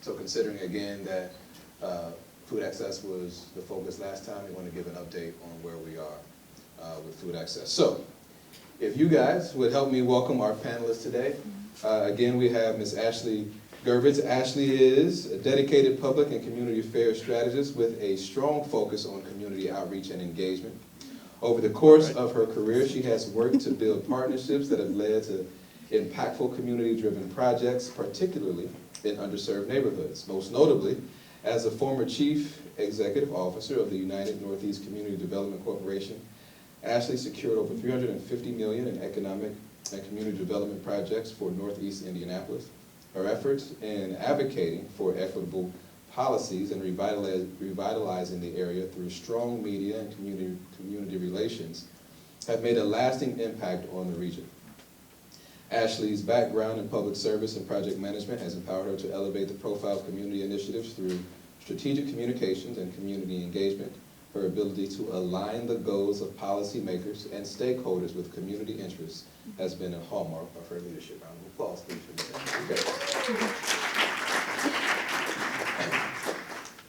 So considering again that food access was the focus last time, we want to give an update on where we are with food access. So if you guys would help me welcome our panelists today. Again, we have Ms. Ashley Gervitz. Ashley is a dedicated public and community affairs strategist with a strong focus on community outreach and engagement. Over the course of her career, she has worked to build partnerships that have led to impactful community-driven projects, particularly in underserved neighborhoods. Most notably, as a former chief executive officer of the United Northeast Community Development Corporation, Ashley secured over $350 million in economic and community development projects for Northeast Indianapolis. Her efforts in advocating for equitable policies and revitalizing the area through strong media and community relations have made a lasting impact on the region. Ashley's background in public service and project management has empowered her to elevate the profile of community initiatives through strategic communications and community engagement. Her ability to align the goals of policymakers and stakeholders with community interests has been a hallmark of her leadership. Round of applause, please, for that. Okay.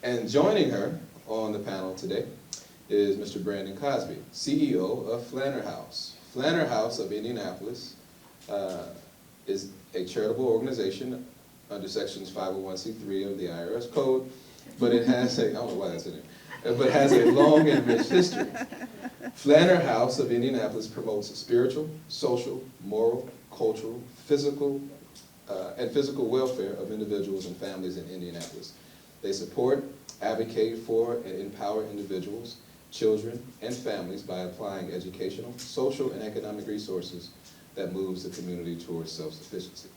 And joining her on the panel today is Mr. Brandon Cosby, CEO of Flanner House. Flanner House of Indianapolis is a charitable organization under sections 501c3 of the IRS code, but it has a, I don't know why that's in there, but has a long and rich history. Flanner House of Indianapolis promotes spiritual, social, moral, cultural, physical, and physical welfare of individuals and families in Indianapolis. They support, advocate for, and empower individuals, children, and families by applying educational, social, and economic resources that moves the community towards self-sufficiency.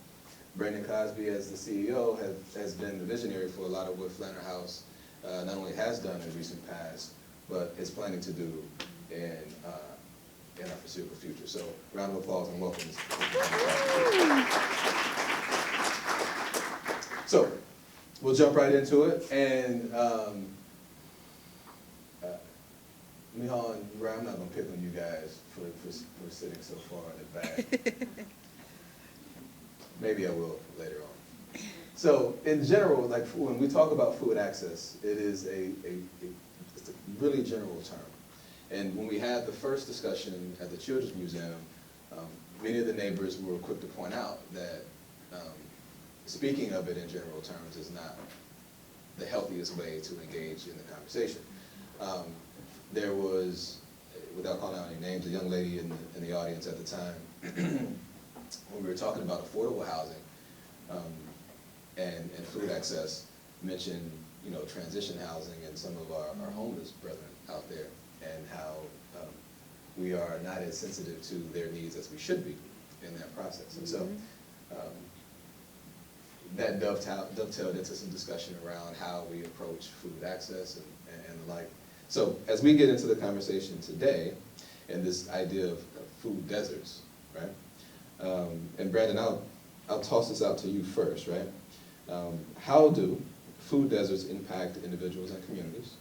Brandon Cosby, as the CEO, has been the visionary for a lot of what Flanner House not only has done in recent past, but is planning to do in our foreseeable future. So, round of applause and welcome. So, we'll jump right into it. And Mihal and Ray, I'm not going to pick on you guys for sitting so far in the back. Maybe I will later on. So, in general, like when we talk about food access, it is it's a really general term. And when we had the first discussion at the Children's Museum, many of the neighbors were quick to point out that speaking of it in general terms is not the healthiest way to engage in the conversation. There was, without calling out any names, a young lady in the audience at the time, when we were talking about affordable housing and food access, mentioned transition housing and some of our homeless brethren out there, and how we are not as sensitive to their needs as we should be in that process. And so that dovetailed into some discussion around how we approach food access and the like. So as we get into the conversation today, and this idea of food deserts, right? And Brandon, I'll toss this out to you first, right? How do food deserts impact individuals and communities,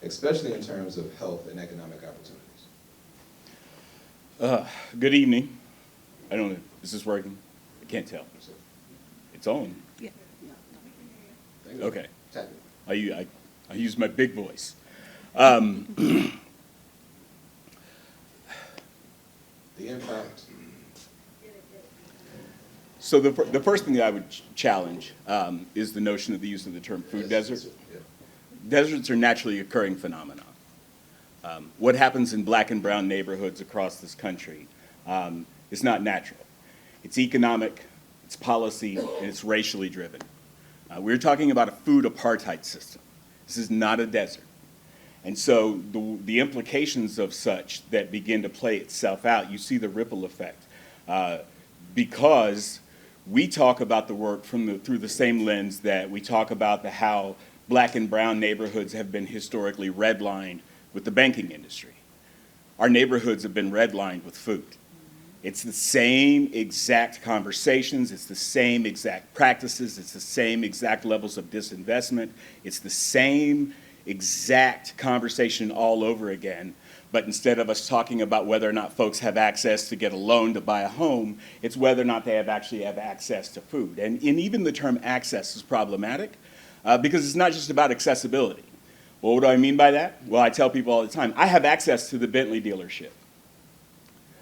especially in terms of health and economic opportunities? Good evening. I don't know, is this working? I can't tell. It's on. Yeah. Okay. I use my big voice. The impact. So the first thing that I would challenge is the notion of the use of the term food desert. Yeah. Deserts are naturally occurring phenomena. What happens in black and brown neighborhoods across this country is not natural. It's economic, it's policy, and it's racially driven. We're talking about a food apartheid system. This is not a desert. And so the implications of such that begin to play itself out, you see the ripple effect. Because we talk about the work through the same lens that we talk about how black and brown neighborhoods have been historically redlined with the banking industry. Our neighborhoods have been redlined with food. It's the same exact conversations, it's the same exact practices, it's the same exact levels of disinvestment, it's the same exact conversation all over again. But instead of us talking about whether or not folks have access to get a loan to buy a home, it's whether or not they actually have access to food. And even the term access is problematic because it's not just about accessibility. Well, what do I mean by that? Well, I tell people all the time, I have access to the Bentley dealership.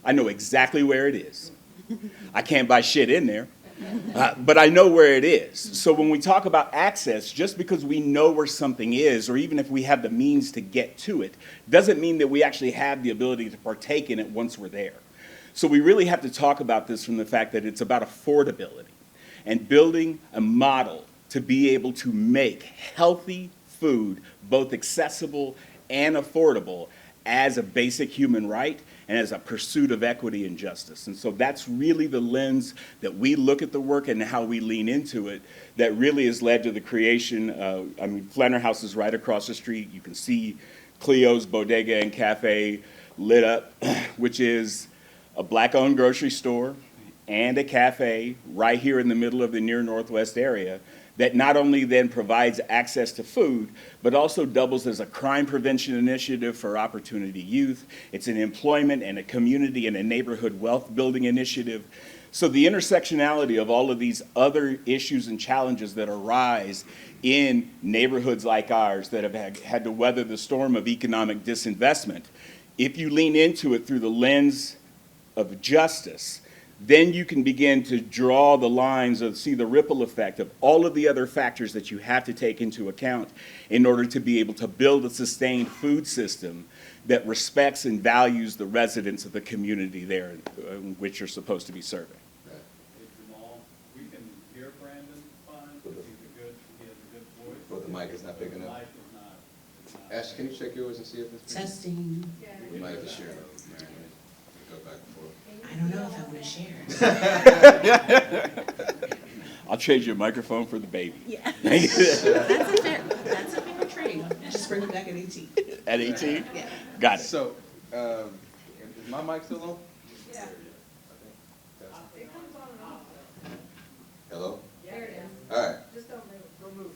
I know exactly where it is. I can't buy shit in there, but I know where it is. So when we talk about access, just because we know where something is, or even if we have the means to get to it, doesn't mean that we actually have the ability to partake in it once we're there. So we really have to talk about this from the fact that it's about affordability and building a model to be able to make healthy food both accessible and affordable as a basic human right and as a pursuit of equity and justice. And so that's really the lens that we look at the work and how we lean into it that really has led to the creation of, Flanner House is right across the street. You can see Cleo's Bodega and Cafe lit up, which is a Black-owned grocery store and a cafe right here in the middle of the near northwest area that not only then provides access to food, but also doubles as a crime prevention initiative for opportunity youth. It's an employment and a community and a neighborhood wealth building initiative. So the intersectionality of all of these other issues and challenges that arise in neighborhoods like ours that have had to weather the storm of economic disinvestment, if you lean into it through the lens of justice, then you can begin to draw the lines of see the ripple effect of all of the other factors that you have to take into account in order to be able to build a sustained food system that respects and values the residents of the community there in which you're supposed to be serving. Hey, Jamal, we can hear Brandon fine, because he has a good voice. But the mic is not picking The up. mic is not. Ash, can you check yours and see if it's picking up? Testing. We might have to share those, man. Go back and forth. I don't know if I want to share. I'll trade you a microphone for the baby. Yeah. That's a fair trade. Just bring it back at 18. At 18? Yeah. Got it. So, is my mic still on? Yeah. It comes on and off. Hello? There it is. All right. Just don't move.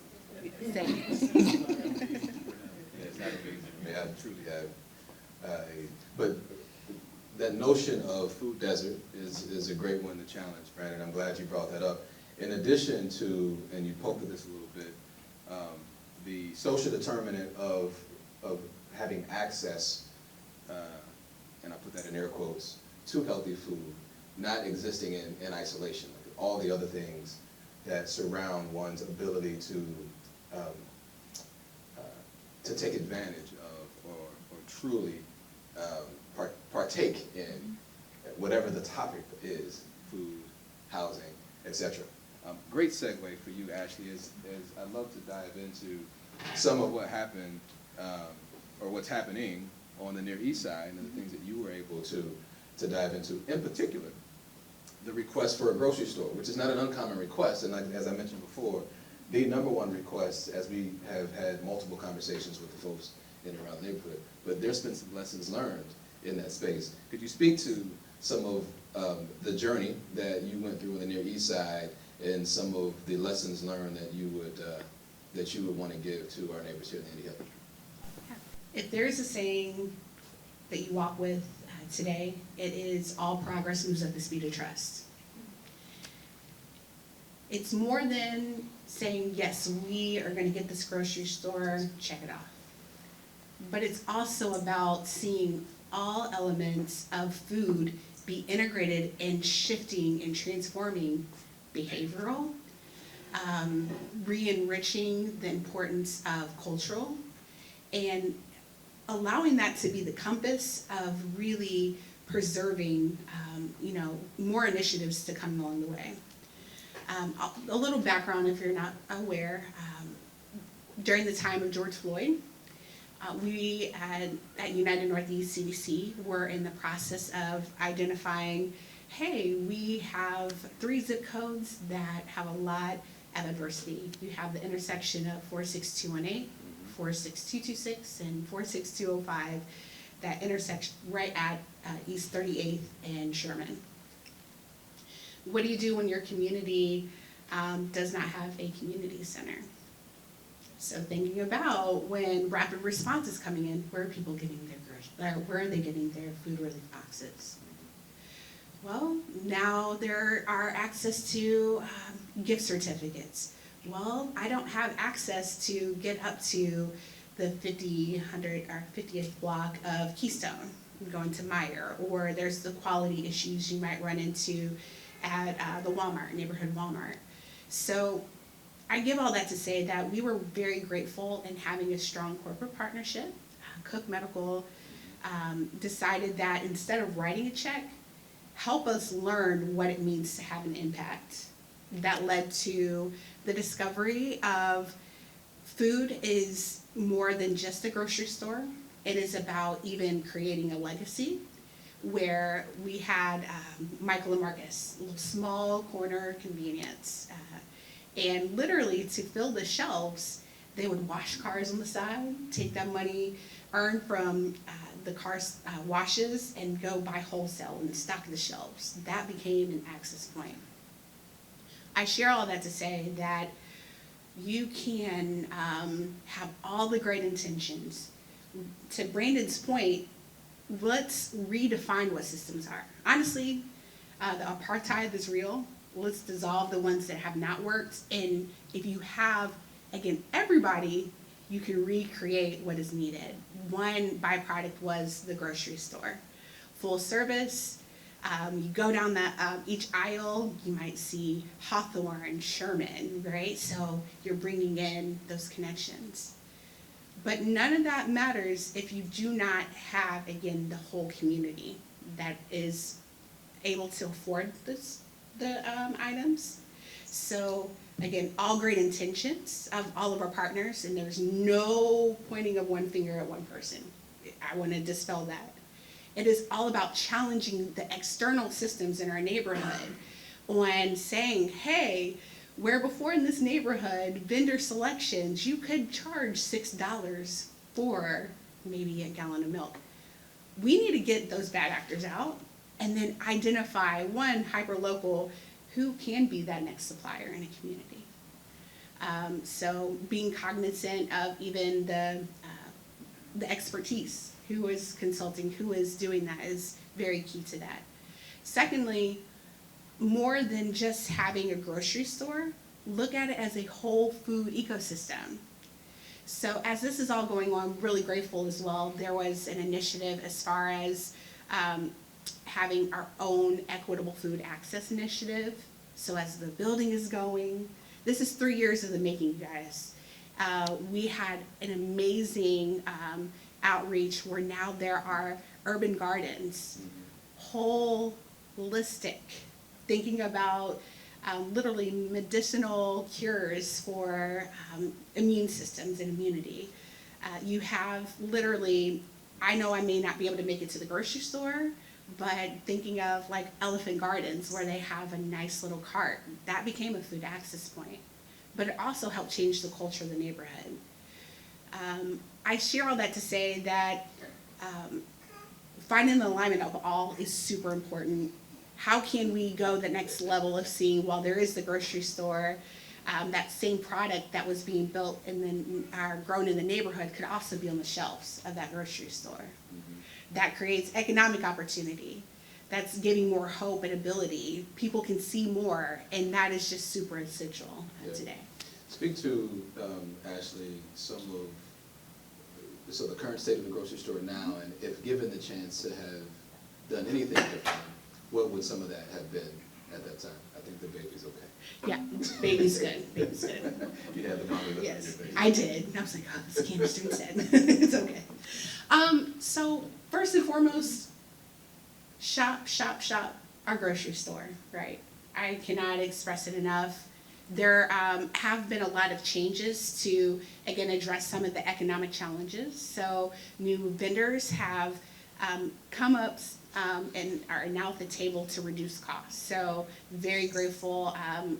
I truly have. But that notion of food desert is a great one to challenge, Brandon. I'm glad you brought that up. In addition to, and you poked at this a little bit, the social determinant of having access, and I put that in air quotes, to healthy food, not existing in isolation. All the other things that surround one's ability to take advantage of or truly partake in whatever the topic is, food, housing, etc. Great segue for you, Ashley, is I'd love to dive into some of what happened or what's happening on the Near East Side and the things that you were able to dive into. In particular, the request for a grocery store, which is not an uncommon request, and like, as I mentioned before, the number one request, as we have had multiple conversations with the folks in and around the neighborhood, but there's been some lessons learned in that space. Could you speak to some of the journey that you went through on the Near East Side and some of the lessons learned that you would want to give to our neighbors here in the Indy Health District? If there is a saying that you walk with today, it is all progress moves at the speed of trust. It's more than saying, yes, we are going to get this grocery store, check it off. But it's also about seeing all elements of food be integrated and shifting and transforming behavioral, re-enriching the importance of cultural, and allowing that to be the compass of really preserving, more initiatives to come along the way. A little background if you're not aware, during the time of George Floyd, we at United Northeast CDC were in the process of identifying, hey, we have 3 zip codes that have a lot of adversity. You have the intersection of 46218, 46226, and 46205 that intersect right at East 38th and Sherman. What do you do when your community does not have a community center? So thinking about when rapid response is coming in, where are people getting where are they getting their food relief boxes? Well, now there are access to gift certificates. Well, I don't have access to get up to the 100 or 50th block of Keystone, going to Meyer, or there's the quality issues you might run into at the Walmart, neighborhood Walmart. So I give all that to say that we were very grateful in having a strong corporate partnership. Cook Medical decided that instead of writing a check, help us learn what it means to have an impact. That led to the discovery of food is more than just a grocery store. It is about even creating a legacy, where we had Michael and Marcus, a little small corner convenience. And literally to fill the shelves, they would wash cars on the side, take that money earned from the car washes and go buy wholesale and stock the shelves. That became an access point. I share all that to say that you can have all the great intentions. To Brandon's point, let's redefine what systems are. Honestly, the apartheid is real. Let's dissolve the ones that have not worked. And if you have, again, everybody, you can recreate what is needed. One byproduct was the grocery store. Full service, you go down each aisle, you might see Hawthorne, Sherman, right? So you're bringing in those connections. But none of that matters if you do not have, again, the whole community that is able to afford the items. So again, all great intentions of all of our partners, and there's no pointing of one finger at one person. I want to dispel that. It is all about challenging the external systems in our neighborhood on saying, hey, where before in this neighborhood, vendor selections, you could charge $6 for maybe a gallon of milk. We need to get those bad actors out and then identify one hyper-local who can be that next supplier in a community. So being cognizant of even the expertise, who is consulting, who is doing that is very key to that. Secondly, more than just having a grocery store, look at it as a whole food ecosystem. So as this is all going on, I'm really grateful as well. There was an initiative as far as having our own equitable food access initiative. So as the building is going, this is 3 years of the making, you guys. We had an amazing outreach where now there are urban gardens, holistic, thinking about literally medicinal cures for immune systems and immunity. You have literally, I know I may not be able to make it to the grocery store, but thinking of like elephant gardens where they have a nice little cart, that became a food access point. But it also helped change the culture of the neighborhood. I share all that to say that finding the alignment of all is super important. How can we go the next level of seeing, while there is the grocery store, that same product that was being built and then grown in the neighborhood could also be on the shelves of that grocery store. Mm-hmm. That creates economic opportunity. That's giving more hope and ability. People can see more, and that is just super essential today. Speak to, Ashley, so the current state of the grocery store now, and if given the chance to have done anything different, what would some of that have been at that time? I think the baby's okay. Yeah, baby's good. Baby's good. You had the mommy look on your Yes, face. I did. And I was like, oh, this canister instead. It's okay. So first and foremost, shop our grocery store, right? I cannot express it enough. There have been a lot of changes to, again, address some of the economic challenges. So new vendors have come up and are now at the table to reduce costs. So very grateful.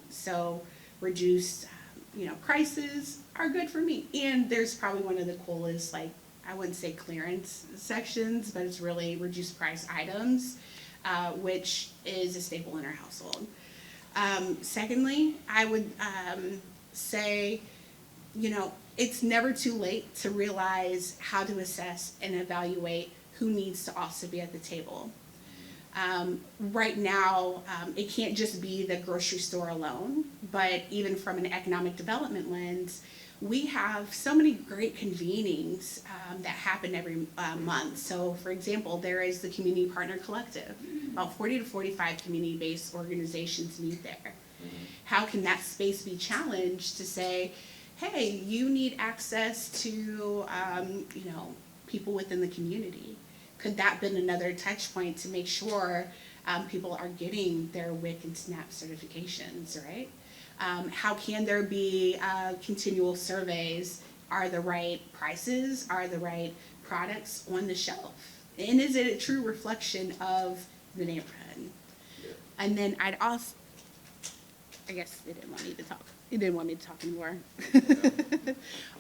So reduced, prices are good for me. And there's probably one of the coolest, like, I wouldn't say clearance sections, but it's really reduced price items, which is a staple in our household. Secondly, I would say you know, it's never too late to realize how to assess and evaluate who needs to also be at the table. Right now, it can't just be the grocery store alone, but even from an economic development lens, we have so many great convenings that happen every month. So, for example, there is the Community Partner Collective. About 40 to 45 community-based organizations meet there. How can that space be challenged to say, hey, you need access to, you know, people within the community? Could that been another touch point to make sure people are getting their WIC and SNAP certifications, right? How can there be continual surveys? Are the right prices? Are the right products on the shelf? And is it a true reflection of the neighborhood? And then I'd also, I guess they didn't want me to talk. They didn't want me to talk anymore.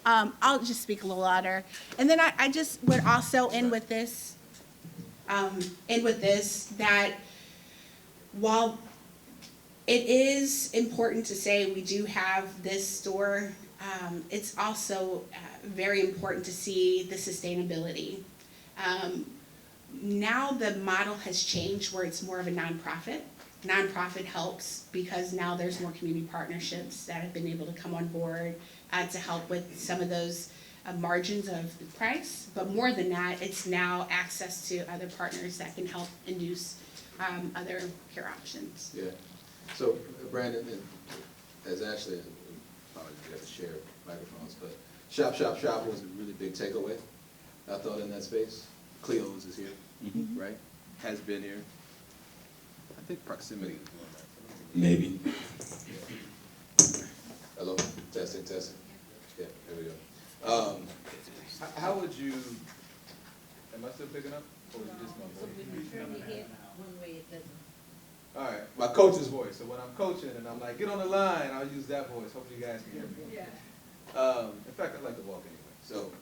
I'll just speak a little louder. And then I just would also end with this, that while it is important to say we do have this store, it's also very important to see the sustainability. Now the model has changed where it's more of a nonprofit. Nonprofit helps because now there's more community partnerships that have been able to come on board to help with some of those margins of the price. But more than that, it's now access to other partners that can help induce other care options. Yeah. So Brandon, as Ashley, probably you have to share microphones, but shop was a really big takeaway, I thought, in that space. Cleo's is here, right? Has been here. I think proximity is one, right? Maybe. Hello, testing. Yeah, there we go. How would you, am I still picking up? Or is it just my So voice? when you turn your head one way, it doesn't. All right, my coach's voice. So when I'm coaching and I'm like, get on the line, I'll use that voice. Hopefully you guys can hear me. Yeah. In fact, I'd like to walk anyway.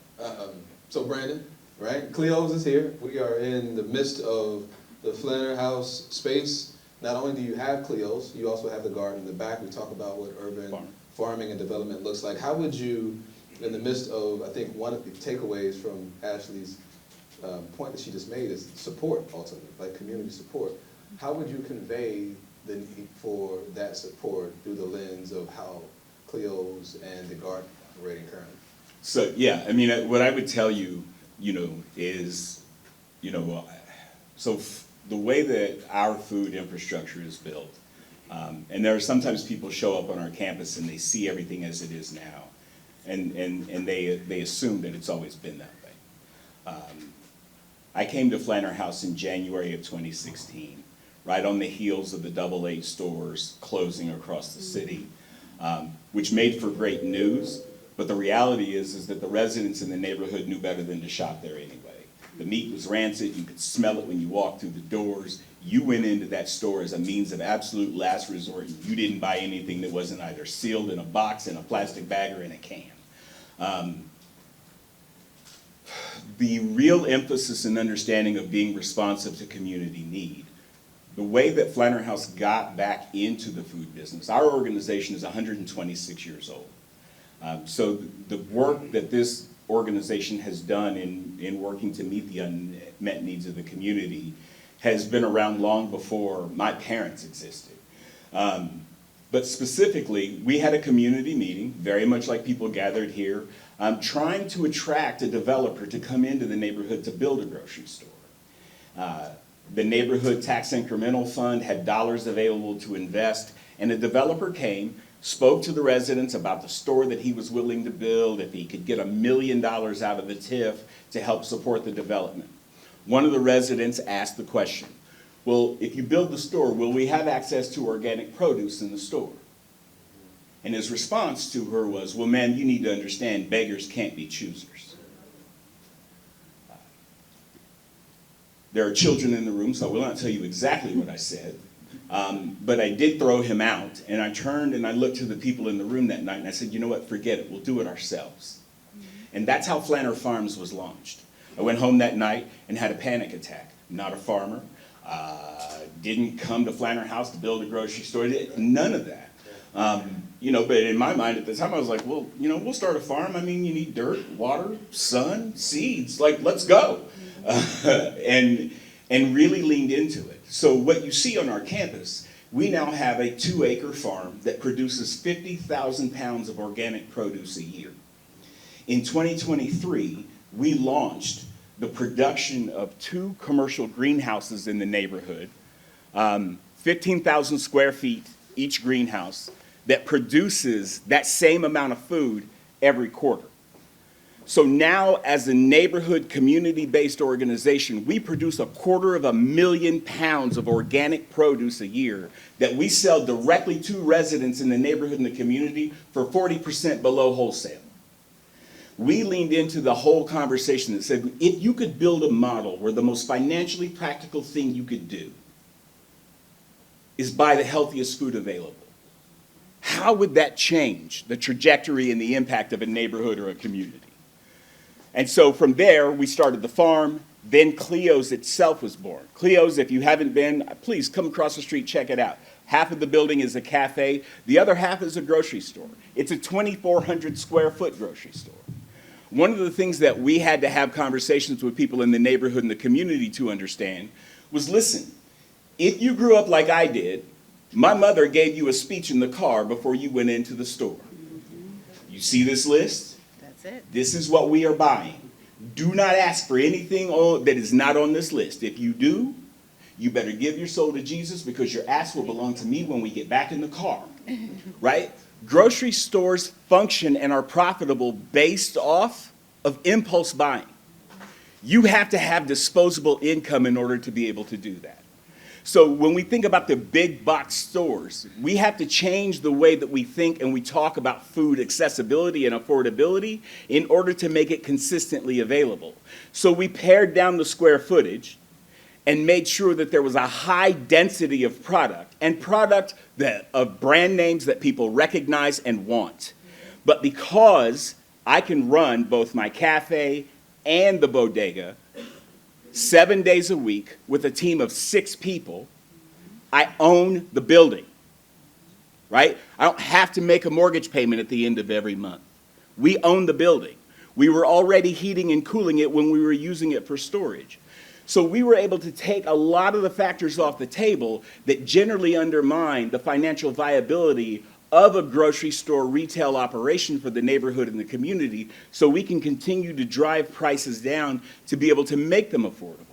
So Brandon, right? Cleo's is here. We are in the midst of the Flanner House space. Not only do you have Cleo's, you also have the garden in the back. We talk about what urban farming and development looks like. How would you, in the midst of, I think one of the takeaways from Ashley's point that she just made is support, ultimately, like community support. How would you convey the need for that support through the lens of how Cleo's and the garden are operating currently? So, yeah, I mean, what I would tell you, is, the way that our food infrastructure is built, and there are sometimes people show up on our campus and they see everything as it is now, and they assume that it's always been that way. I came to Flanner House in January of 2016, right on the heels of the AA stores closing across the city, which made for great news, but the reality is that the residents in the neighborhood knew better than to shop there anyway. The meat was rancid, you could smell it when you walked through the doors. You went into that store as a means of absolute last resort, and you didn't buy anything that wasn't either sealed in a box, in a plastic bag, or in a can. The real emphasis and understanding of being responsive to community need, the way that Flanner House got back into the food business, our organization is 126 years old. So the work that this organization has done in working to meet the unmet needs of the community has been around long before my parents existed. But specifically, we had a community meeting, very much like people gathered here, trying to attract a developer to come into the neighborhood to build a grocery store. The neighborhood tax incremental fund had dollars available to invest, and a developer came, spoke to the residents about the store that he was willing to build, if he could get $1 million out of the TIF to help support the development. One of the residents asked the question, well, if you build the store, will we have access to organic produce in the store? And his response to her was, well, man, you need to understand beggars can't be choosers. There are children in the room, so I will not tell you exactly what I said. But I did throw him out, and I turned and I looked to the people in the room that night and I said, you know what, forget it, we'll do it ourselves. And that's how Flanner Farms was launched. I went home that night and had a panic attack. Not a farmer, didn't come to Flanner House to build a grocery store, none of that. But in my mind at the time, I was like, well, we'll start a farm. I mean, you need dirt, water, sun, seeds. Like, let's go. And really leaned into it. So what you see on our campus, we now have a 2-acre farm that produces 50,000 pounds of organic produce a year. In 2023, we launched the production of 2 commercial greenhouses in the neighborhood, 15,000 square feet each greenhouse, that produces that same amount of food every quarter. So now, as a neighborhood community-based organization, we produce 250,000 pounds of organic produce a year that we sell directly to residents in the neighborhood and the community for 40% below wholesale. We leaned into the whole conversation that said, if you could build a model where the most financially practical thing you could do is buy the healthiest food available, how would that change the trajectory and the impact of a neighborhood or a community? And so from there, we started the farm. Then Cleo's itself was born. Cleo's, if you haven't been, please come across the street, check it out. Half of the building is a cafe. The other half is a grocery store. It's a 2,400 square foot grocery store. One of the things that we had to have conversations with people in the neighborhood and the community to understand was, listen, if you grew up like I did, my mother gave you a speech in the car before you went into the store. You see this list? That's it. This is what we are buying. Do not ask for anything that is not on this list. If you do, you better give your soul to Jesus, because your ass will belong to me when we get back in the car, right? Grocery stores function and are profitable based off of impulse buying. You have to have disposable income in order to be able to do that. So when we think about the big box stores, we have to change the way that we think and we talk about food accessibility and affordability in order to make it consistently available. So we pared down the square footage and made sure that there was a high density of product, and product of brand names that people recognize and want. But because I can run both my cafe and the bodega 7 days a week with a team of 6 people, I own the building, right? I don't have to make a mortgage payment at the end of every month. We own the building. We were already heating and cooling it when we were using it for storage. So we were able to take a lot of the factors off the table that generally undermine the financial viability of a grocery store retail operation for the neighborhood and the community, so we can continue to drive prices down to be able to make them affordable.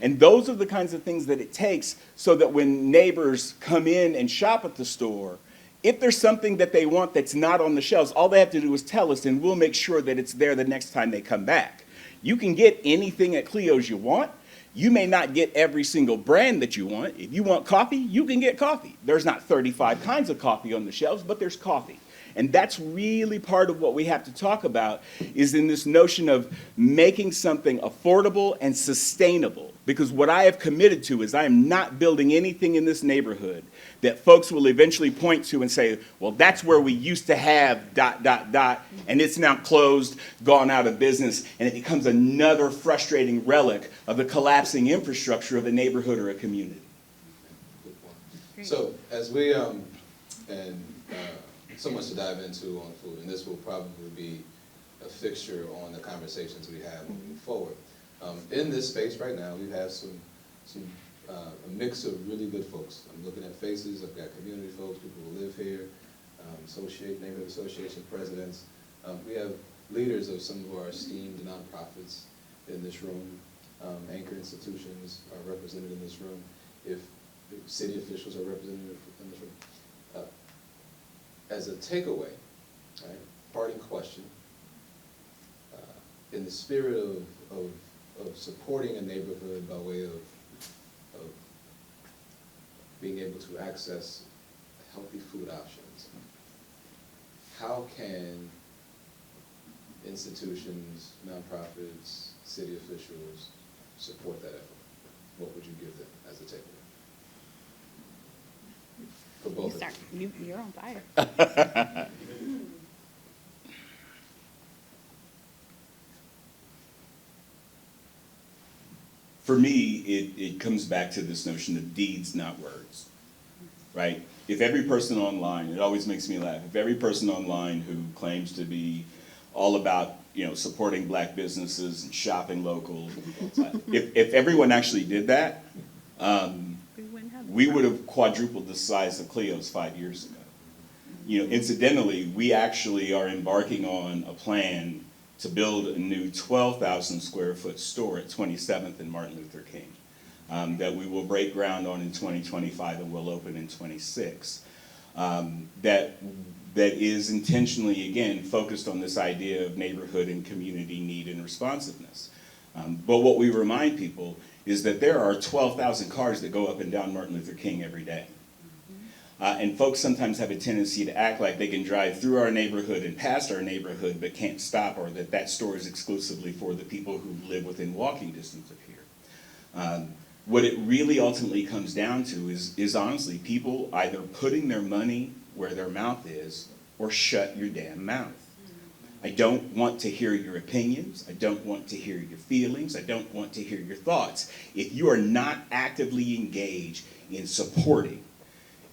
And those are the kinds of things that it takes so that when neighbors come in and shop at the store, if there's something that they want that's not on the shelves, all they have to do is tell us, and we'll make sure that it's there the next time they come back. You can get anything at Cleo's you want. You may not get every single brand that you want. If you want coffee, you can get coffee. There's not 35 kinds of coffee on the shelves, but there's coffee. And that's really part of what we have to talk about, is in this notion of making something affordable and sustainable. Because what I have committed to is I am not building anything in this neighborhood that folks will eventually point to and say, well, that's where we used to have ... and it's now closed, gone out of business, and it becomes another frustrating relic of the collapsing infrastructure of a neighborhood or a community. Good point. So as we, so much to dive into on food, and this will probably be a fixture on the conversations we have moving forward. In this space right now, we have a mix of really good folks. I'm looking at faces. I've got community folks, people who live here, neighborhood association presidents. We have leaders of some of our esteemed nonprofits in this room. Anchor institutions are represented in this room. If city officials are represented in this room. As a takeaway, right, parting question, in the spirit of supporting a neighborhood by way of being able to access healthy food options, how can institutions, nonprofits, city officials support that effort? What would you give them as a takeaway? For both of you. You're on fire. For me, it comes back to this notion of deeds, not words, right? if every person online, it always makes me laugh, if every person online who claims to be all about, supporting black businesses and shopping local, if everyone actually did that, we would have quadrupled the size of Clio's 5 years ago. Incidentally, we actually are embarking on a plan to build a new 12,000 square foot store at 27th and Martin Luther King that we will break ground on in 2025 and will open in 26. That is intentionally, again, focused on this idea of neighborhood and community need and responsiveness. But what we remind people is that there are 12,000 cars that go up and down Martin Luther King every day. And folks sometimes have a tendency to act like they can drive through our neighborhood and past our neighborhood but can't stop, or that store is exclusively for the people who live within walking distance of here. What it really ultimately comes down to is honestly people either putting their money where their mouth is or shut your damn mouth. I don't want to hear your opinions. I don't want to hear your feelings. I don't want to hear your thoughts. If you are not actively engaged in supporting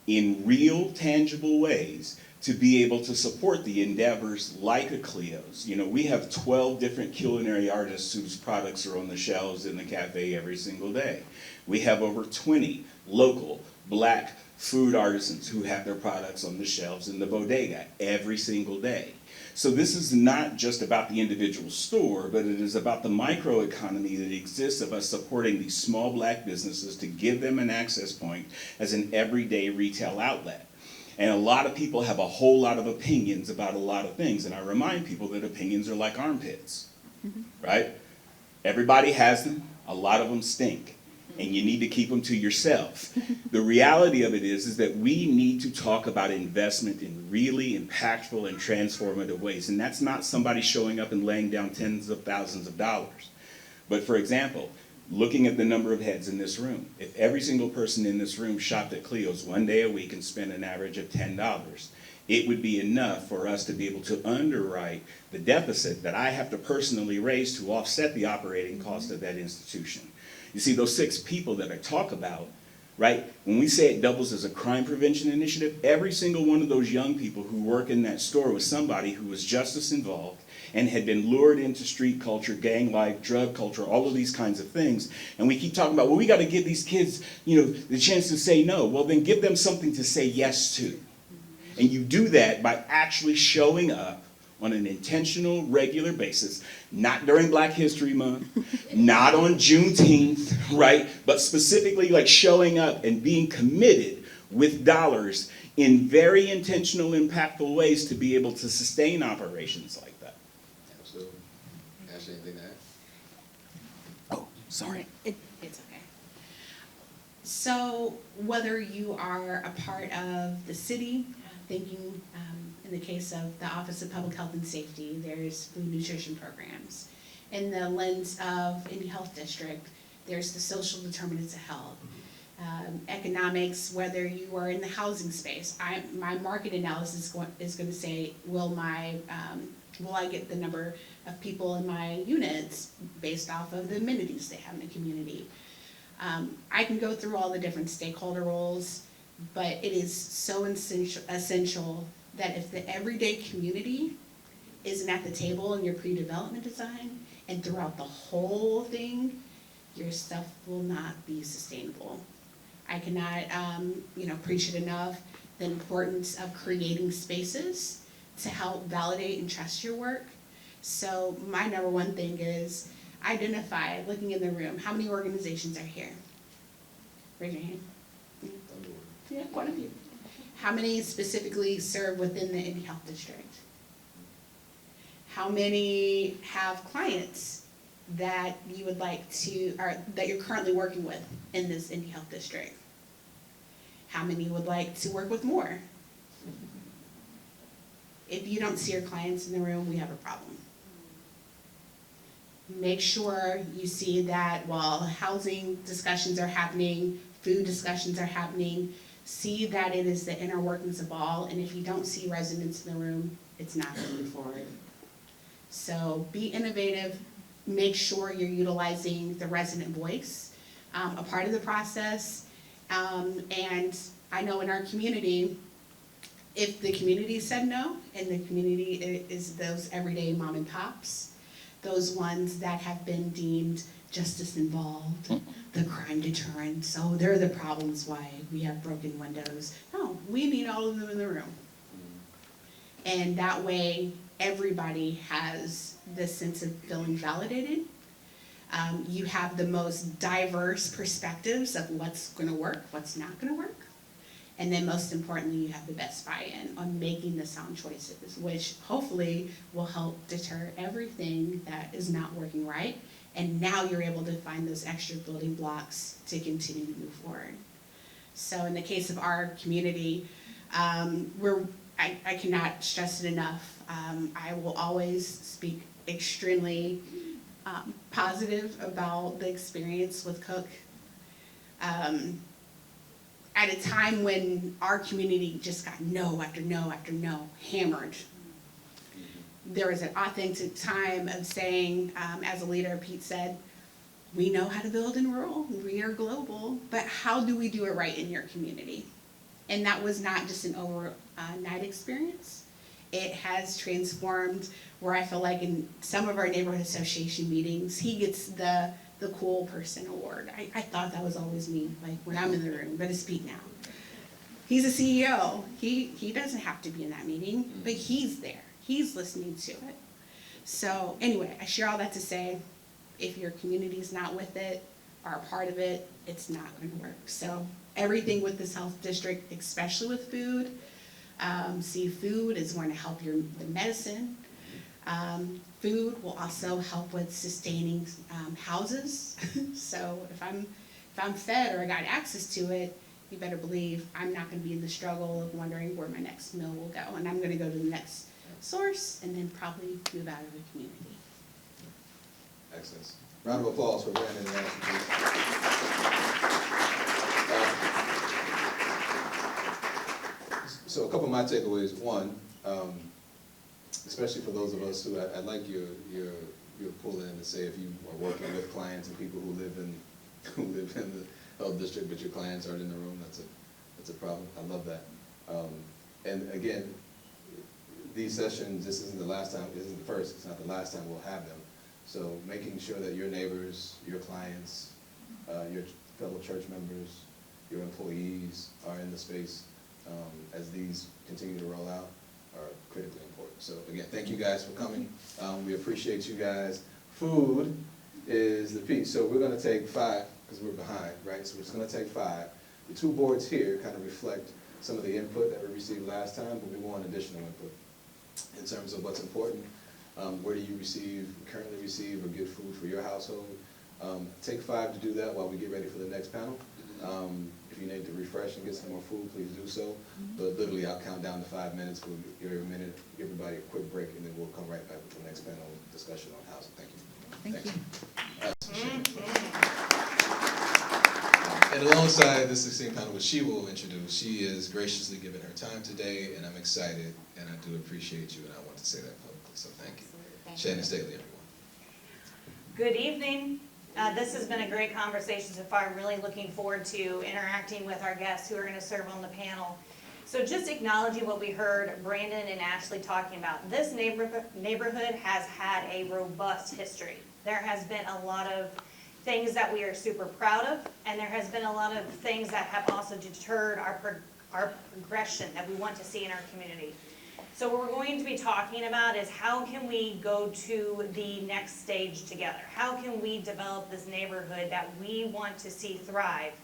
in real, tangible ways to be able to support the endeavors like a Clio's. We have 12 different culinary artists whose products are on the shelves in the cafe every single day. We have over 20 local black food artisans who have their products on the shelves in the bodega every single day. So this is not just about the individual store, but it is about the microeconomy that exists of us supporting these small black businesses to give them an access point as an everyday retail outlet. And a lot of people have a whole lot of opinions about a lot of things, and I remind people that opinions are like armpits, right? Everybody has them, a lot of them stink, and you need to keep them to yourself. The reality of it is that we need to talk about investment in really impactful and transformative ways, and that's not somebody showing up and laying down tens of thousands of dollars. But for example, looking at the number of heads in this room, if every single person in this room shopped at Clio's one day a week and spent an average of $10, it would be enough for us to be able to underwrite the deficit that I have to personally raise to offset the operating cost of that institution. You see, those 6 people that I talk about, right, when we say it doubles as a crime prevention initiative, every single one of those young people who work in that store was somebody who was justice involved and had been lured into street culture, gang life, drug culture, all of these kinds of things. And we keep talking about, well, we got to give these kids, the chance to say no. Well, then give them something to say yes to. And you do that by actually showing up on an intentional, regular basis, not during Black History Month, not on Juneteenth, right? But specifically like showing up and being committed with dollars in very intentional, impactful ways to be able to sustain operations like that. Absolutely. Ashley, anything to add? Oh, sorry. It's okay. So whether you are a part of the city, thinking in the case of the Office of Public Health and Safety, there's food nutrition programs. In the lens of Indy Health District, there's the social determinants of health. Economics, whether you are in the housing space, my market analysis is going to say, will I get the number of people in my units based off of the amenities they have in the community? I can go through all the different stakeholder roles, but it is so essential that if the everyday community isn't at the table in your pre-development design and throughout the whole thing, your stuff will not be sustainable. I cannot, preach it enough, the importance of creating spaces to help validate and trust your work. So my number one thing is identify, looking in the room, how many organizations are here? Raise your hand. Yeah, quite a few. How many specifically serve within the Indy Health District? How many have clients that you would like to, or that you're currently working with in this Indy Health District? How many would like to work with more? If you don't see your clients in the room, we have a problem. Make sure you see that while housing discussions are happening, food discussions are happening, see that it is the inner workings of all, and if you don't see residents in the room, it's not going to move forward. So be innovative, make sure you're utilizing the resident voice, a part of the process, and I know in our community, if the community said no, and the community is those everyday mom and pops, those ones that have been deemed justice involved, the crime deterrent, so they're the problems why we have broken windows. No, we need all of them in the room. And that way, everybody has this sense of feeling validated. You have the most diverse perspectives of what's gonna work, what's not gonna work. And then most importantly, you have the best buy-in on making the sound choices, which hopefully will help deter everything that is not working right. And now you're able to find those extra building blocks to continue to move forward. So in the case of our community, I cannot stress it enough. I will always speak extremely positive about the experience with Cook. At a time when our community just got no after no after no, hammered. There was an authentic time of saying, as a leader, Pete said, we know how to build in rural, we are global, but how do we do it right in your community? And that was not just an overnight experience. It has transformed where I feel like in some of our neighborhood association meetings, he gets the cool person award. I thought that was always me, like when I'm in the room, but it's Pete now. He's a CEO. He doesn't have to be in that meeting, but he's there. He's listening to it. So anyway, I share all that to say, if your community's not with it or a part of it, it's not going to work. So everything with this health district, especially with food, food is going to help the medicine. Food will also help with sustaining houses. So if I'm fed or I got access to it, you better believe I'm not going to be in the struggle of wondering where my next meal will go. And I'm going to go to the next source and then probably move out of the community. Excellent. Round of applause for Brandon and Ashley, please. So a couple of my takeaways. One, especially for those of us who, I like your pull in to say if you are working with clients and people who live in the health district, but your clients aren't in the room, that's a problem. I love that. And again, these sessions, this isn't the last time, this isn't the first, it's not the last time we'll have them. So making sure that your neighbors, your clients, your fellow church members, your employees are in the space as these continue to roll out are critically important. So again, thank you guys for coming. We appreciate you guys. Food is the piece. So we're gonna take 5, because we're behind, right? So we're just gonna take 5. The 2 boards here kind of reflect some of the input that we received last time, but we want additional input in terms of what's important. Where do you currently receive or get food for your household? Take 5 to do that while we get ready for the next panel. If you need to refresh and get some more food, please do so. But literally, I'll count down to 5 minutes. We'll give everybody a quick break, and then we'll come right back with the next panel discussion on housing. Thank you. Thank you. And alongside this 16th panel, which she will introduce, she is graciously given her time today, and I'm excited, and I do appreciate you, and I want to say that publicly, so thank you. Shannon Staley, everyone. Good evening. This has been a great conversation so far. I'm really looking forward to interacting with our guests who are going to serve on the panel. So just acknowledging what we heard Brandon and Ashley talking about. This neighborhood has had a robust history. There has been a lot of things that we are super proud of, and there has been a lot of things that have also deterred our progression that we want to see in our community. So what we're going to be talking about is how can we go to the next stage together? How can we develop this neighborhood that we want to see thrive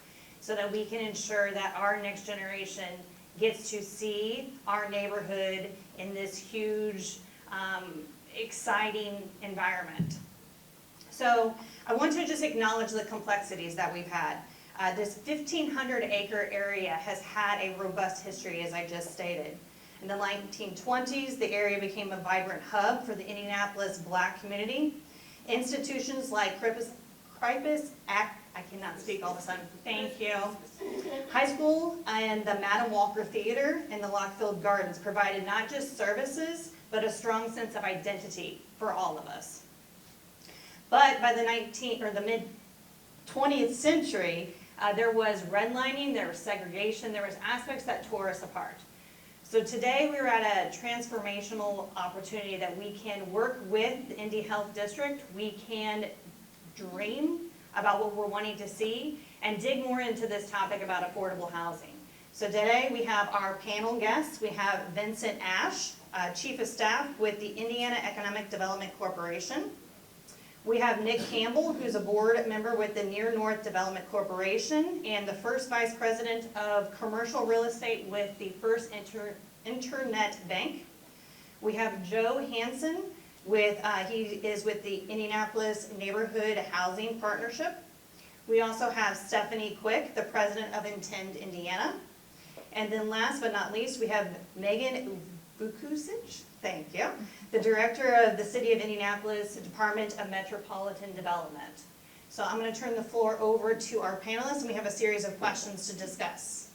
so that we can ensure that our next generation gets to see our neighborhood in this huge, exciting environment. So I want to just acknowledge the complexities that we've had. This 1,500-acre area has had a robust history, as I just stated. In the 1920s, the area became a vibrant hub for the Indianapolis Black community. Institutions like I cannot speak all of a sudden, thank you. High School and the Madam Walker Theater and the Lockfield Gardens provided not just services, but a strong sense of identity for all of us. But by the mid-20th century, There was redlining, there was segregation, there was aspects that tore us apart. So today we were at a transformational opportunity that we can work with the Indy Health District. We can dream about what we're wanting to see and dig more into this topic about affordable housing. So today we have our panel guests. We have Vincent Ash, Chief of Staff with the Indiana Economic Development Corporation. We have Nick Campbell, who's a board member with the Near North Development Corporation and the first vice president of commercial real estate with the First Internet Bank. We have Joe Hansen, he is with the Indianapolis Neighborhood Housing Partnership. We also have Stephanie Quick, the president of Intend Indiana. And then last but not least, we have Megan Vukusic, thank you, the director of the City of Indianapolis Department of Metropolitan Development. So I'm going to turn the floor over to our panelists, and we have a series of questions to discuss.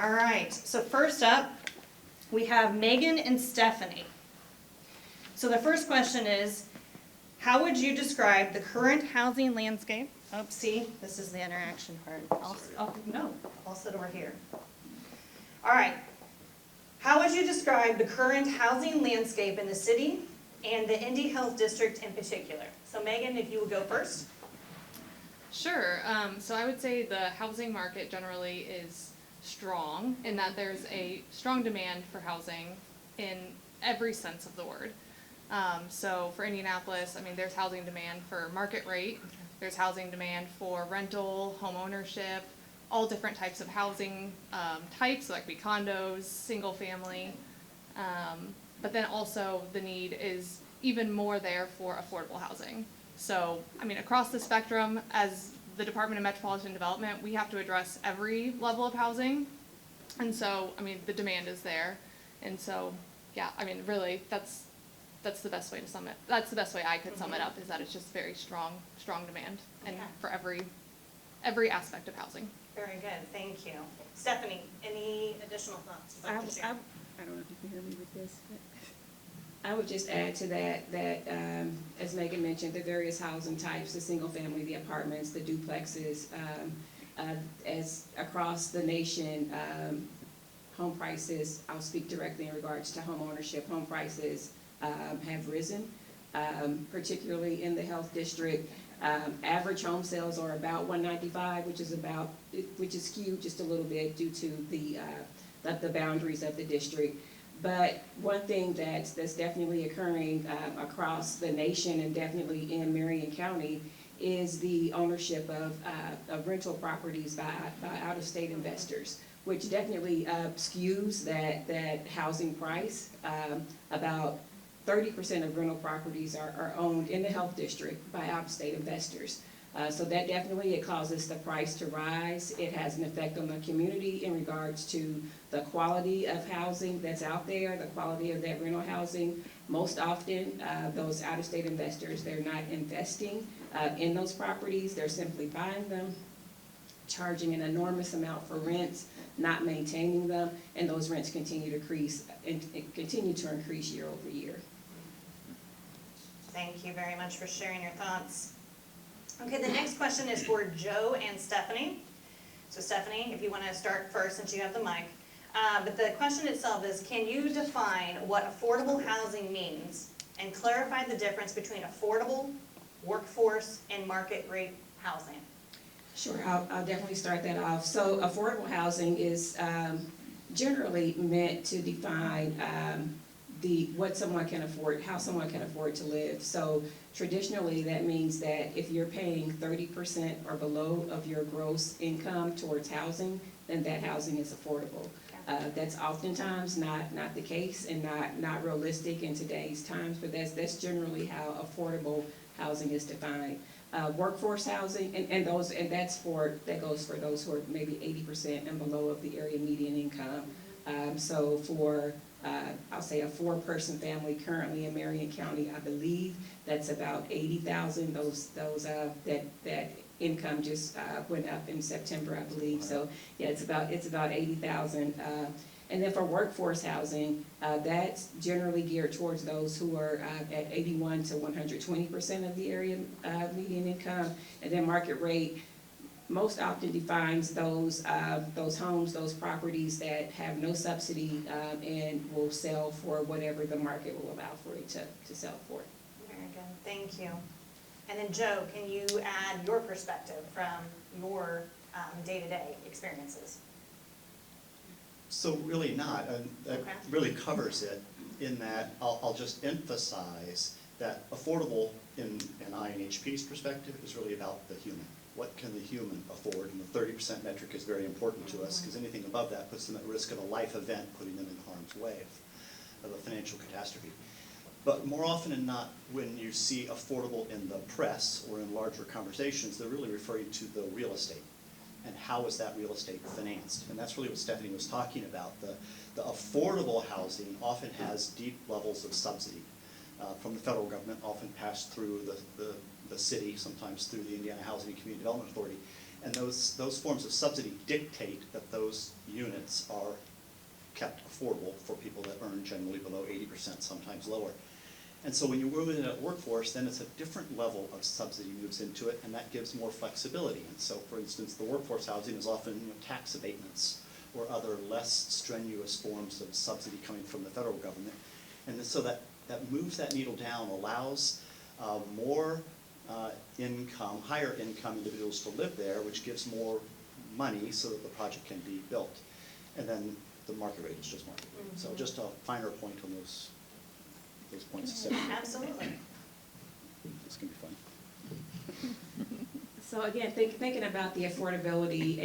All right, so first up, we have Megan and Stephanie. So the first question is, how would you describe the current housing landscape? Oh, see, this is the interaction part. I'll sit over here. All right. How would you describe the current housing landscape in the city and the Indy Health District in particular? So Megan, if you would go first. Sure. So I would say the housing market generally is strong in that there's a strong demand for housing in every sense of the word. So for Indianapolis, I mean, there's housing demand for market rate, there's housing demand for rental, home ownership, all different types of housing types, so that could be condos, single family. But then also the need is even more there for affordable housing. So, I mean, across the spectrum, as the Department of Metropolitan Development, we have to address every level of housing. And so, I mean, the demand is there. And so, yeah, I mean, really, that's the best way to sum it. That's the best way I could sum it up, is that it's just very strong demand, and Okay. for every aspect of housing. Very good, thank you. Stephanie, any additional thoughts you'd like to share? I don't know if you can hear me with this, but I would just add to that, as Megan mentioned, the various housing types, the single family, the apartments, the duplexes, as across the nation, home prices, I'll speak directly in regards to home ownership, home prices have risen, particularly in the health district. Average home sales are about 195, which is skewed just a little bit due to the boundaries of the district. But one thing that's definitely occurring across the nation and definitely in Marion County is the ownership of rental properties by out-of-state investors, which definitely skews that housing price. About 30% of rental properties are owned in the health district by out-of-state investors. So that definitely, it causes the price to rise. It has an effect on the community in regards to the quality of housing that's out there, the quality of that rental housing. Most often, those out-of-state investors, they're not investing in those properties. They're simply buying them, charging an enormous amount for rents, not maintaining them, and those rents continue to increase year over year. Thank you very much for sharing your thoughts. Okay, the next question is for Joe and Stephanie. So Stephanie, if you want to start first since you have the mic. But the question itself is, can you define what affordable housing means and clarify the difference between affordable, workforce, and market rate housing? Sure, I'll definitely start that off. So affordable housing is generally meant to define what someone can afford, how someone can afford to live. So traditionally, that means that if you're paying 30% or below of your gross income towards housing, then that housing is affordable. That's oftentimes not the case and not realistic in today's times, but that's generally how affordable housing is defined. Workforce housing, and that goes for those who are maybe 80% and below of the area median income. So for I'll say a 4-person family currently in Marion County, I believe that's about 80,000. That income just went up in September, I believe. So yeah, it's about 80,000. And then for workforce housing, that's generally geared towards those who are at 81 to 120% of the area median income. And then market rate most often defines those homes, those properties that have no subsidy, and will sell for whatever the market will allow for it to sell for. Very good, thank you. And then Joe, can you add your perspective from your day-to-day experiences? So really not, and that Okay. really covers it in that I'll just emphasize that affordable in INHP's perspective is really about the human. What can the human afford? And the 30% metric is very important to us because anything above that puts them at risk of a life event, putting them in harm's way of a financial catastrophe. But more often than not, when you see affordable in the press or in larger conversations, they're really referring to the real estate. And how is that real estate financed? And that's really what Stephanie was talking about. The affordable housing often has deep levels of subsidy from the federal government, often passed through the city, sometimes through the Indiana Housing and Community Development Authority. And those forms of subsidy dictate that those units are kept affordable for people that earn generally below 80%, sometimes lower. And so when you move into that workforce, then it's a different level of subsidy moves into it, and that gives more flexibility. And so, for instance, the workforce housing is often tax abatements or other less strenuous forms of subsidy coming from the federal government. And so that moves that needle down, allows more income, higher income individuals to live there, which gives more money so that the project can be built. And then the market rate is just market rate. So just a finer point on those points. Absolutely. This can be fun. So again, thinking about the affordability,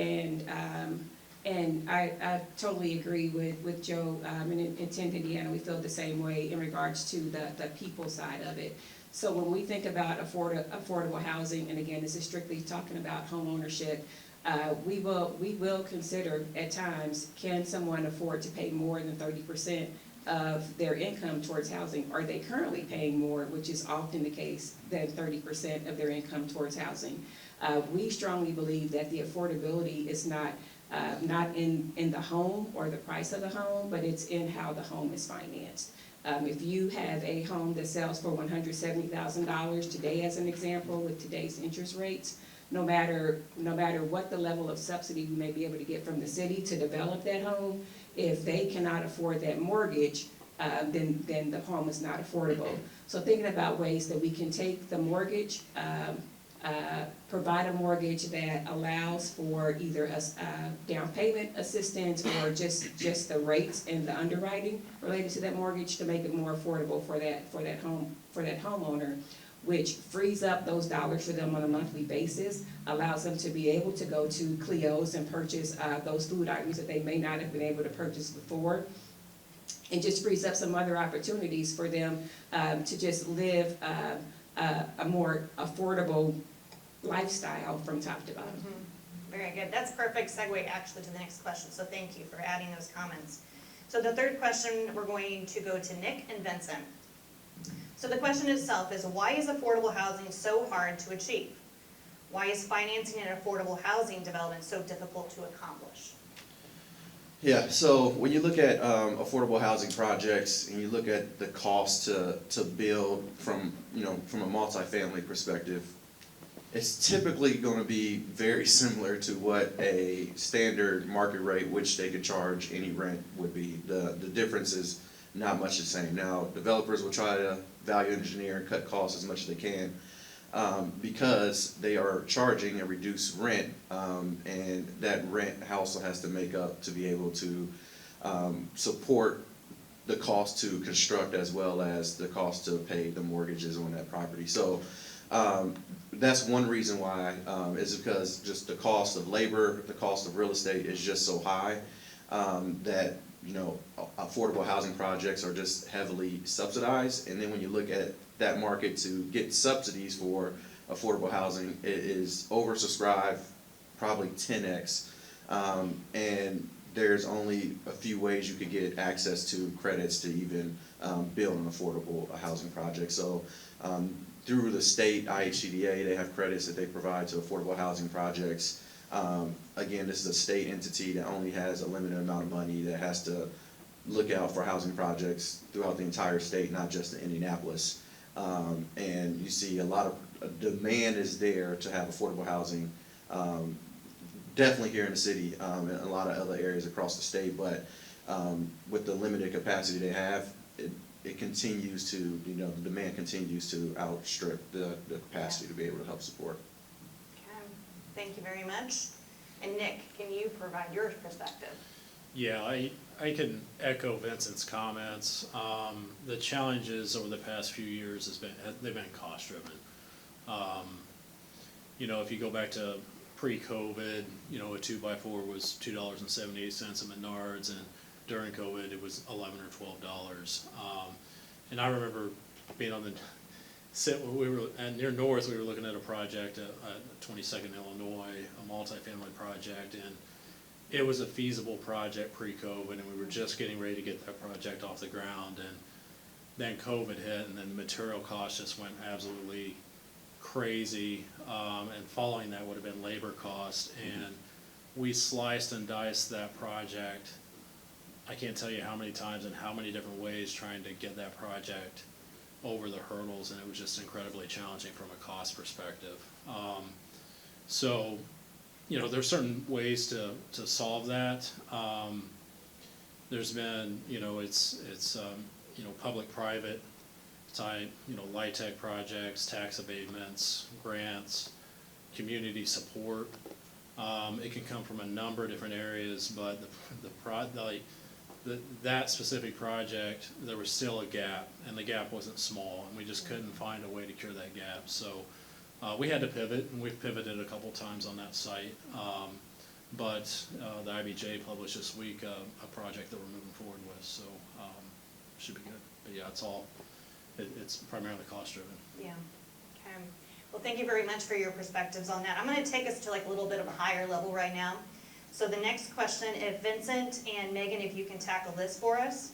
and I totally agree with Joe, in 10th Indiana, we feel the same way in regards to the people side of it. So when we think about affordable housing, and again, this is strictly talking about home ownership, we will consider at times, can someone afford to pay more than 30% of their income towards housing? Are they currently paying more, which is often the case, than 30% of their income towards housing? We strongly believe that the affordability is not in the home or the price of the home, but it's in how the home is financed. If you have a home that sells for $170,000 today, as an example, with today's interest rates, no matter what the level of subsidy we may be able to get from the city to develop that home, if they cannot afford that mortgage, then the home is not affordable. So thinking about ways that we can take the mortgage, provide a mortgage that allows for either a down payment assistance or just the rates and the underwriting related to that mortgage to make it more affordable for that homeowner, which frees up those dollars for them on a monthly basis, allows them to be able to go to Cleo's and purchase those food items that they may not have been able to purchase before, and just frees up some other opportunities for them to just live a more affordable lifestyle from top to bottom. Very good. That's a perfect segue actually to the next question, so thank you for adding those comments. So the third question, we're going to go to Nick and Vincent. So the question itself is, why is affordable housing so hard to achieve? Why is financing an affordable housing development so difficult to accomplish? Yeah, so when you look at affordable housing projects and you look at the cost to build from a multifamily perspective, it's typically going to be very similar to what a standard market rate, which they could charge any rent, would be. The difference is not much the same. Now, developers will try to value engineer and cut costs as much as they can because they are charging a reduced rent, and that rent also has to make up to be able to support the cost to construct as well as the cost to pay the mortgages on that property. So that's one reason why, is because just the cost of labor, the cost of real estate is just so high that affordable housing projects are just heavily subsidized. And then when you look at that market to get subsidies for affordable housing, it is oversubscribed probably 10x, and there's only a few ways you could get access to credits to even build an affordable housing project. So through the state IHCDA, they have credits that they provide to affordable housing projects. Again, this is a state entity that only has a limited amount of money that has to look out for housing projects throughout the entire state, not just in Indianapolis. And you see a lot of demand is there to have affordable housing definitely here in the city, and a lot of other areas across the state, but with the limited capacity they have, it continues to, you know, the demand continues to outstrip the capacity to be able to help support. Okay, thank you very much. And Nick, can you provide your perspective? Yeah, I can echo Vincent's comments. The challenges over the past few years they've been cost driven. You know, if you go back to pre-COVID, you know, a 2x4 was $2.78 at Menards, and during COVID it was $11 or $12. And I remember being on the we were near North. We were looking at a project at 22nd Illinois, a multifamily project, and it was a feasible project pre-COVID, and we were just getting ready to get that project off the ground, and then COVID hit, and then the material costs just went absolutely crazy, and following that would have been labor cost, and we sliced and diced that project. I can't tell you how many times and how many different ways trying to get that project over the hurdles, and it was just incredibly challenging from a cost perspective. So, you know, there's certain ways to solve that. There's been, you know, it's you know, public-private type, you know, LIHTC projects, tax abatements, grants, community support. It can come from a number of different areas, but that specific project, there was still a gap, and the gap wasn't small, and we just couldn't find a way to cure that gap. So we had to pivot, and we've pivoted a couple times on that site. But the IBJ published this week a project that we're moving forward with, so should be good. But yeah, it's primarily cost driven. Yeah, okay. Well, thank you very much for your perspectives on that. I'm going to take us to like a little bit of a higher level right now. So the next question, if Vincent and Megan, if you can tackle this for us.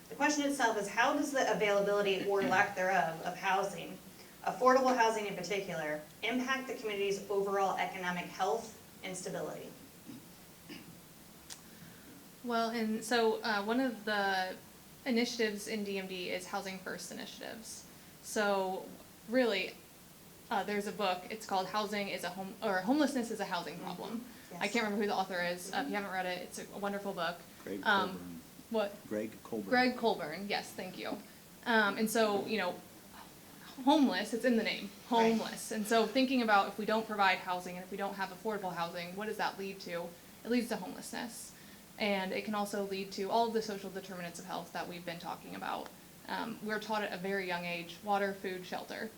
The question itself is, how does the availability or lack thereof of housing, affordable housing in particular, impact the community's overall economic health and stability? Well, and so one of the initiatives in DMD is Housing First initiatives. So really, there's a book, it's called Homelessness is a Housing Problem. Yes. I can't remember who the author is. If you haven't read it, it's a wonderful book. Greg Colburn. What? Greg Colburn. Greg Colburn, yes, thank you. And so, you know, homeless, it's in the name, homeless. Right. And so thinking about if we don't provide housing and if we don't have affordable housing, what does that lead to? It leads to homelessness. And it can also lead to all of the social determinants of health that we've been talking about. We're taught at a very young age, water, food, shelter.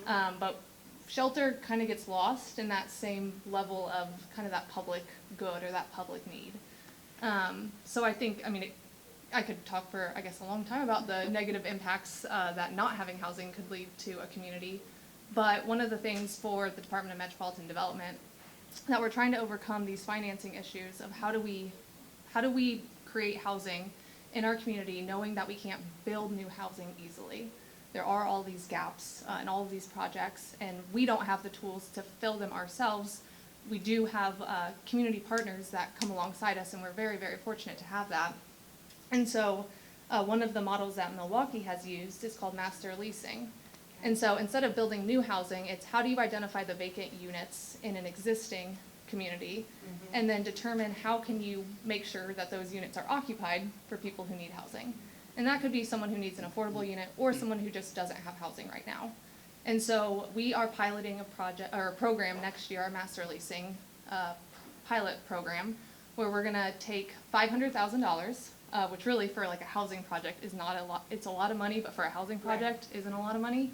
Mm-hmm. But shelter kind of gets lost in that same level of kind of that public good or that public need. So I think, I mean, I could talk for, I guess, a long time about the negative impacts that not having housing could lead to a community. But one of the things for the Department of Metropolitan Development that we're trying to overcome these financing issues of how do we create housing in our community knowing that we can't build new housing easily. There are all these gaps in all of these projects, and we don't have the tools to fill them ourselves. We do have community partners that come alongside us, and we're very, very fortunate to have that. And so one of the models that Milwaukee has used is called master leasing. And so instead of building new housing, it's how do you identify the vacant units in an existing community, mm-hmm. and then determine how can you make sure that those units are occupied for people who need housing. And that could be someone who needs an affordable unit or someone who just doesn't have housing right now. And so we are piloting a program next year, our master leasing pilot program, where we're gonna take $500,000, which really for like a housing project is not a lot. It's a lot of money, but for a housing project isn't a lot of money.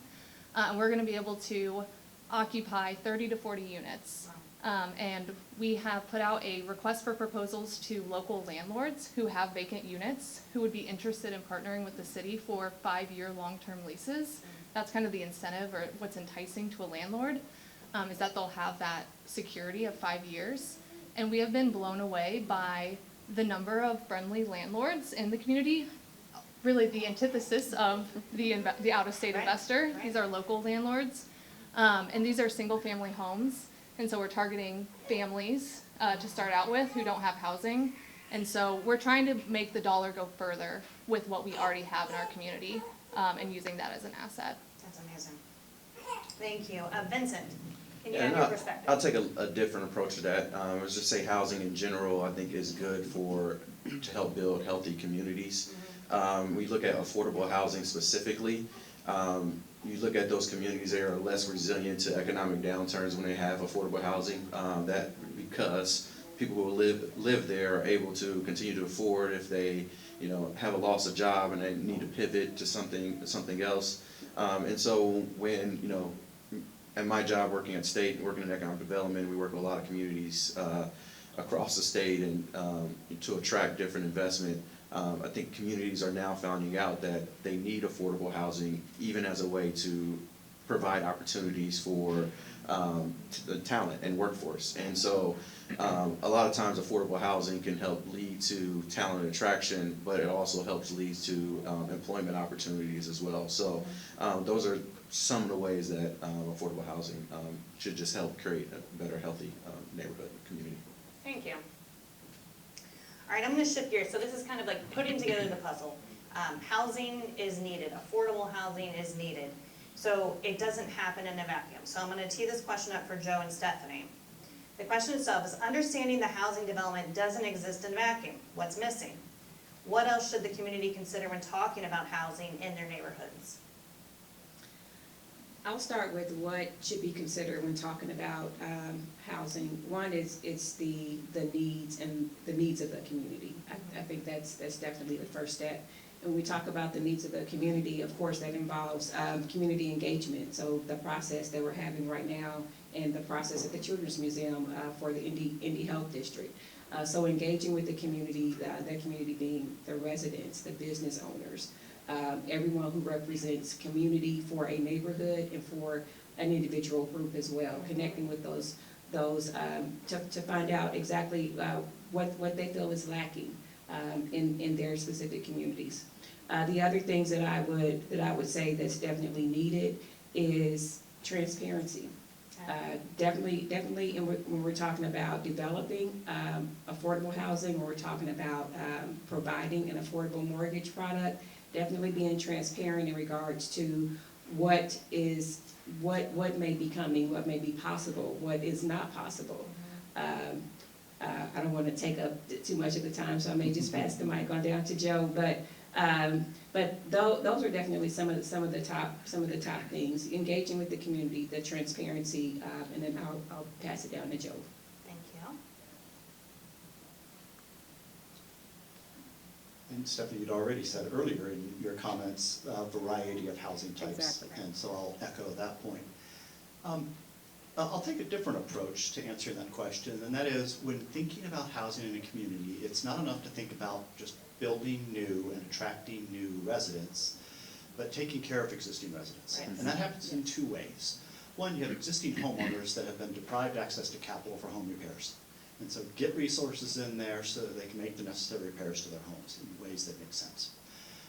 And we're gonna be able to occupy 30 to 40 units. And we have put out a request for proposals to local landlords who have vacant units who would be interested in partnering with the city for 5-year long-term leases. That's kind of the incentive or what's enticing to a landlord, is that they'll have that security of 5 years. And we have been blown away by the number of friendly landlords in the community, really the antithesis of the out-of-state investor. Right. These are local landlords, and these are single-family homes. And so we're targeting families to start out with who don't have housing. And so we're trying to make the dollar go further with what we already have in our community and using that as an asset. That's amazing. Thank you. Vincent, Can you Yeah, add and your perspective? I'll take a different approach to that. Let's just say housing in general, I think is good to help build healthy communities. We look at affordable housing specifically. You look at those communities, they are less resilient to economic downturns when they have affordable housing. That because people who live there are able to continue to afford if they, have a loss of job and they need to pivot to something else. And so when, at my job working at state, working in economic development, we work with a lot of communities across the state and to attract different investment. I think communities are now finding out that they need affordable housing even as a way to provide opportunities for the talent and workforce. And so a lot of times affordable housing can help lead to talent attraction, but it also helps lead to employment opportunities as well. So those are some of the ways that affordable housing should just help create a better, healthy neighborhood community. Thank you. All right, I'm gonna shift gears. So this is kind of like putting together the puzzle. Housing is needed, affordable housing is needed. So it doesn't happen in a vacuum. So I'm gonna tee this question up for Joe and Stephanie. The question itself is understanding the housing development doesn't exist in a vacuum. What's missing? What else should the community consider when talking about housing in their neighborhoods? I'll start with what should be considered when talking about housing. One is it's the needs and the needs of the community. I think that's definitely the first step. And when we talk about the needs of the community, of course, that involves community engagement. So the process that we're having right now and the process at the Children's Museum for the Indy Health District. So engaging with the community being the residents, the business owners, everyone who represents community for a neighborhood and for an individual group as well, connecting with those to find out exactly what they feel is lacking in their specific communities. The other things that I would say that's definitely needed is transparency. Definitely, and when we're talking about developing affordable housing, when we're talking about providing an affordable mortgage product, definitely being transparent in regards to what may be coming, what may be possible, what is not possible. I don't want to take up too much of the time, so I may just pass the mic on down to Joe. But those are definitely some of the top things. Engaging with the community, the transparency, and then I'll pass it down to Joe. Thank you. And Stephanie, you'd already said earlier in your comments, a variety of housing types. Exactly. And so I'll echo that point. I'll take a different approach to answering that question, and that is when thinking about housing in a community, it's not enough to think about just building new and attracting new residents, but taking care of existing residents. Right. And that happens in two ways. One, you have existing homeowners that have been deprived access to capital for home repairs. And so get resources in there so that they can make the necessary repairs to their homes in ways that make sense.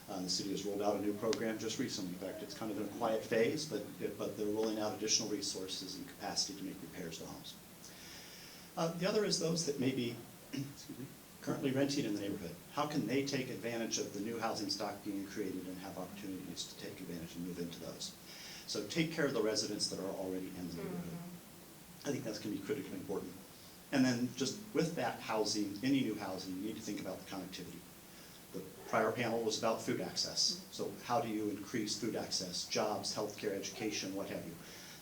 The city has rolled out a new program just recently. In fact, it's kind of in a quiet phase, but they're rolling out additional resources and capacity to make repairs to homes. The other is those that may be currently renting in the neighborhood. How can they take advantage of the new housing stock being created and have opportunities to take advantage and move into those? So take care of the residents that are already in the neighborhood. I think that's going to be critically important. And then just with that housing, any new housing, you need to think about the connectivity. The prior panel was about food access. So how do you increase food access, jobs, healthcare, education, what have you?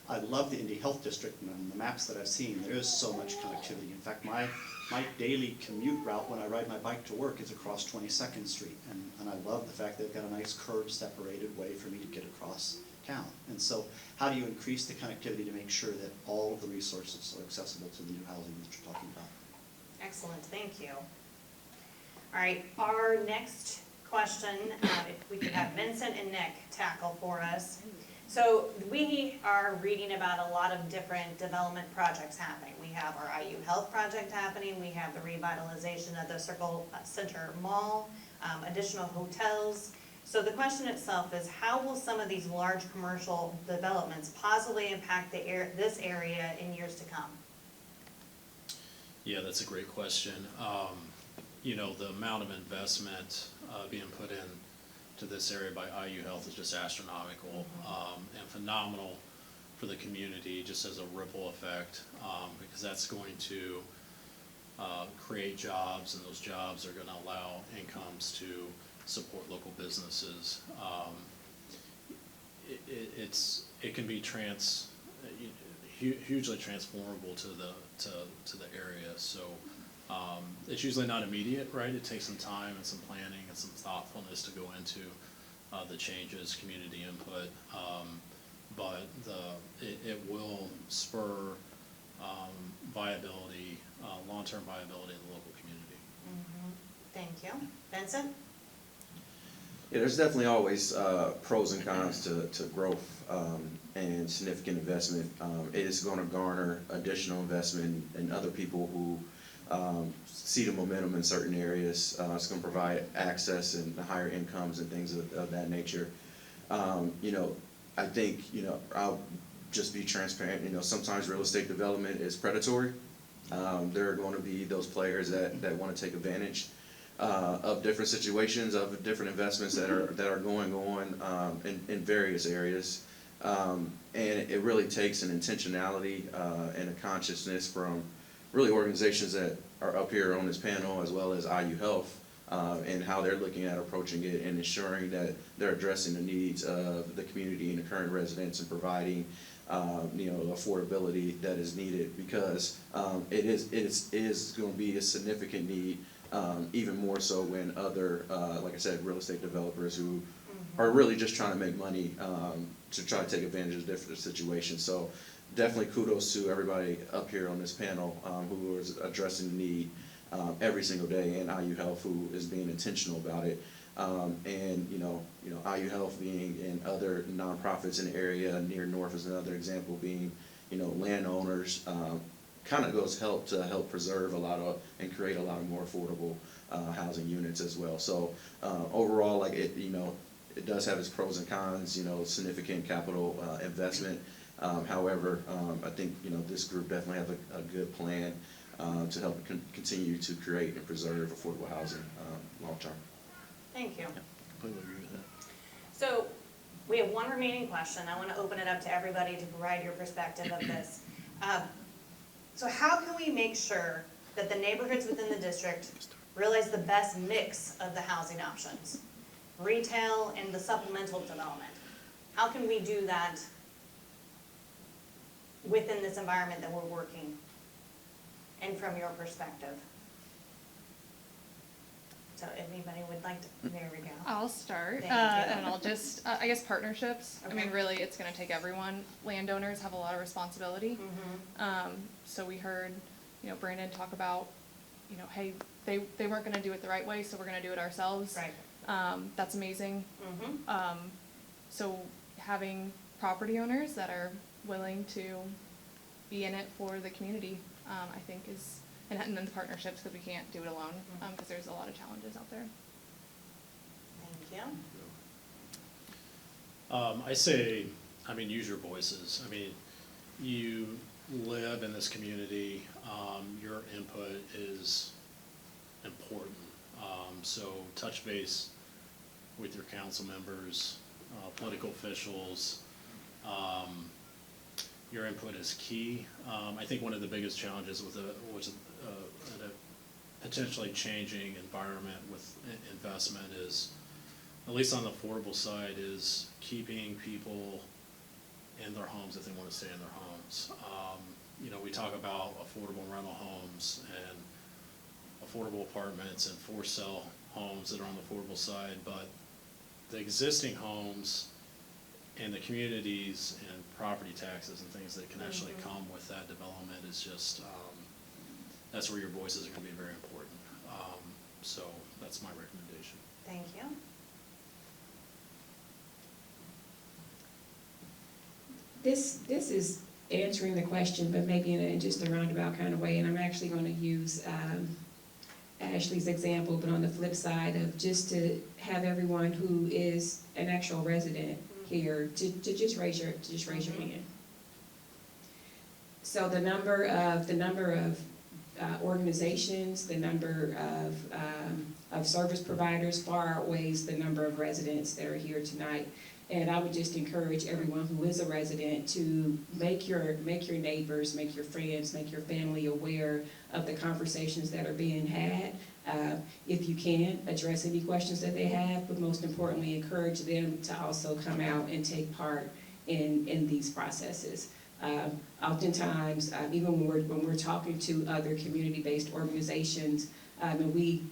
I love the Indy Health District, and on the maps that I've seen, there is so much connectivity. In fact, my daily commute route when I ride my bike to work is across 22nd Street. And I love the fact they've got a nice curb separated way for me to get across town. And so how do you increase the connectivity to make sure that all of the resources are accessible to the new housing that you're talking about? Excellent, thank you. All right, our next question, if we could have Vincent and Nick tackle for us. So we are reading about a lot of different development projects happening. We have our IU Health project happening, we have the revitalization of the Circle Center Mall, additional hotels. So the question itself is, how will some of these large commercial developments positively impact this area in years to come? Yeah, that's a great question. The amount of investment being put in to this area by IU Health is just astronomical and phenomenal for the community, just as a ripple effect, because that's going to create jobs, and those jobs are going to allow incomes to support local businesses. It can be hugely transformable to the area. So it's usually not immediate, right? It takes some time and some planning and some thoughtfulness to go into the changes, community input, but it will spur viability, long-term viability in the local community. Thank you. Vincent? Yeah, there's definitely always pros and cons to growth and significant investment. It is going to garner additional investment in other people who see the momentum in certain areas. It's going to provide access and higher incomes and things of that nature. I think, I'll just be transparent. Sometimes real estate development is predatory. There are going to be those players that want to take advantage of different situations, of different investments that are going on in various areas. And it really takes an intentionality and a consciousness from really organizations that are up here on this panel, as well as IU Health, and how they're looking at approaching it and ensuring that they're addressing the needs of the community and the current residents and providing affordability that is needed, because it is going to be a significant need, even more so when other, like I said, real estate developers who are really just trying to make money to try to take advantage of different situations. So definitely kudos to everybody up here on this panel who is addressing the need every single day, and IU Health, who is being intentional about it. And IU Health being in other nonprofits in the area. Near North is another example, being landowners, kind of goes to help preserve a lot of and create a lot of more affordable housing units as well. So overall, it does have its pros and cons. Significant capital investment. However, I think this group definitely have a good plan to help continue to create and preserve affordable housing long term. Thank you. Completely agree with that. So we have one remaining question. I want to open it up to everybody to provide your perspective of this. So how can we make sure that the neighborhoods within the district realize the best mix of the housing options, retail and the supplemental development? How can we do that within this environment that we're working, and from your perspective? So if anybody would like to, there we go. I'll start, Thank you. and I'll just, I guess partnerships. I mean, Okay. really, it's gonna take everyone. Landowners have a lot of responsibility. So we heard, Brandon talk about, hey, they weren't gonna do it the right way, so we're gonna do it ourselves. Right. That's amazing. Mm-hmm. So having property owners that are willing to be in it for the community, I think is, and then the partnerships, because we can't do it alone, because there's a lot of challenges out there. Thank you. I say, use your voices. You live in this community, your input is important. So touch base with your council members, political officials. Your input is key. I think one of the biggest challenges with a potentially changing environment with investment is, at least on the affordable side, is keeping people in their homes if they want to stay in their homes. We talk about affordable rental homes and affordable apartments and for sale homes that are on the affordable side, but the existing homes and the communities and property taxes and things that can actually come with that development is just, that's where your voices are going to be very important. So that's my recommendation. Thank you. This is answering the question, but maybe in just a roundabout kind of way, and I'm actually going to use Ashley's example, but on the flip side of just to have everyone who is an actual resident here to just raise your hand. So the number of organizations, the number of service providers far outweighs the number of residents that are here tonight. And I would just encourage everyone who is a resident to make your neighbors, make your friends, make your family aware of the conversations that are being had. If you can, address any questions that they have, but most importantly, encourage them to also come out and take part in these processes. Oftentimes, even when we're talking to other community-based organizations, and we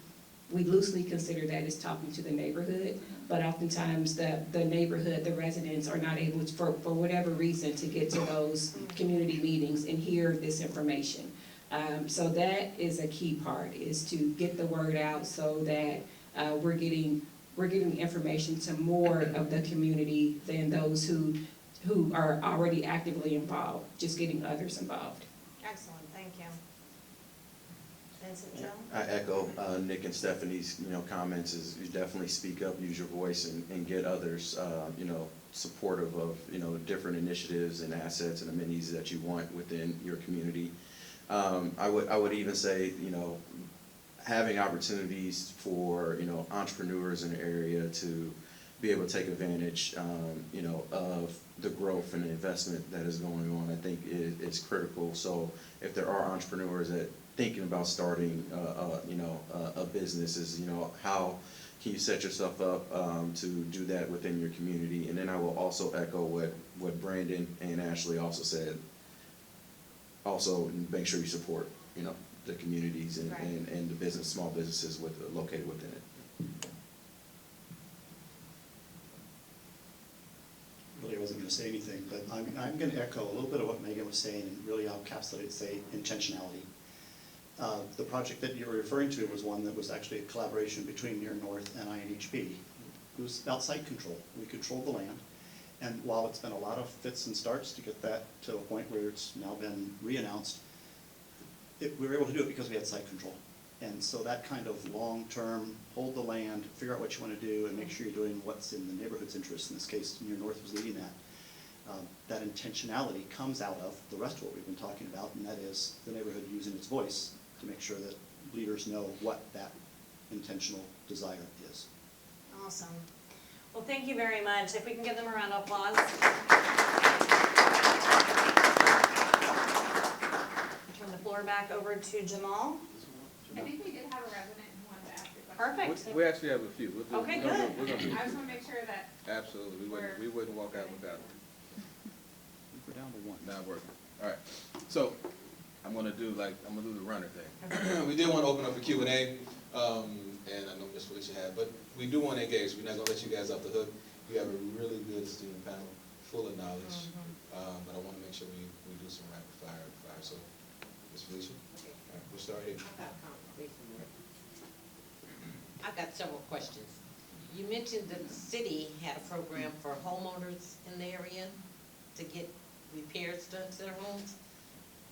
loosely consider that as talking to the neighborhood, but oftentimes the neighborhood, the residents are not able to, for whatever reason, to get to those community meetings and hear this information. So that is a key part, is to get the word out so that we're getting information to more of the community than those who are already actively involved, just getting others involved. Excellent, thank you. Vincent, Joe? I echo Nick and Stephanie's, comments, is you definitely speak up, use your voice, and get others, supportive of, different initiatives and assets and amenities that you want within your community. I would even say, having opportunities for, entrepreneurs in the area to be able to take advantage, of the growth and the investment that is going on, I think is critical. So if there are entrepreneurs that thinking about starting, a business, is, how can you set yourself up to do that within your community? And then I will also echo what Brandon and Ashley also said. Also, make sure you support, the communities and, Right. and the small businesses located within it. Really, I wasn't going to say anything, but I'm going to echo a little bit of what Megan was saying, and really I'll encapsulate it, say intentionality. The project that you were referring to was one that was actually a collaboration between Near North and INHP. It was about site control. We controlled the land, and while it's been a lot of fits and starts to get that to a point where it's now been re-announced, we were able to do it because we had site control. And so that kind of long-term, hold the land, figure out what you want to do, and make sure you're doing what's in the neighborhood's interest. In this case, Near North was leading that. That intentionality comes out of the rest of what we've been talking about, and that is the neighborhood using its voice to make sure that leaders know what that intentional desire is. Awesome. Well, thank you very much. If we can give them a round of applause. Turn the floor back over to Jamal. I think we did have a resident who wanted to ask a question. Perfect. We actually have a few. Okay, we're gonna good. do- we're gonna do- I just want to make sure that, Absolutely, we wouldn't walk out without it. We're down to one. Not working. All right, so I'm gonna do the runner thing. We did want to open up for Q&A, and I know Ms. Felicia had, but we do want to engage. We're not gonna let you guys off the hook. You have a really good student panel, full of knowledge, but I want to make sure we do some rapid fire. So, Ms. Felicia, all right, we'll start here. I've got several questions. You mentioned that the city had a program for homeowners in the area to get repairs done to their homes.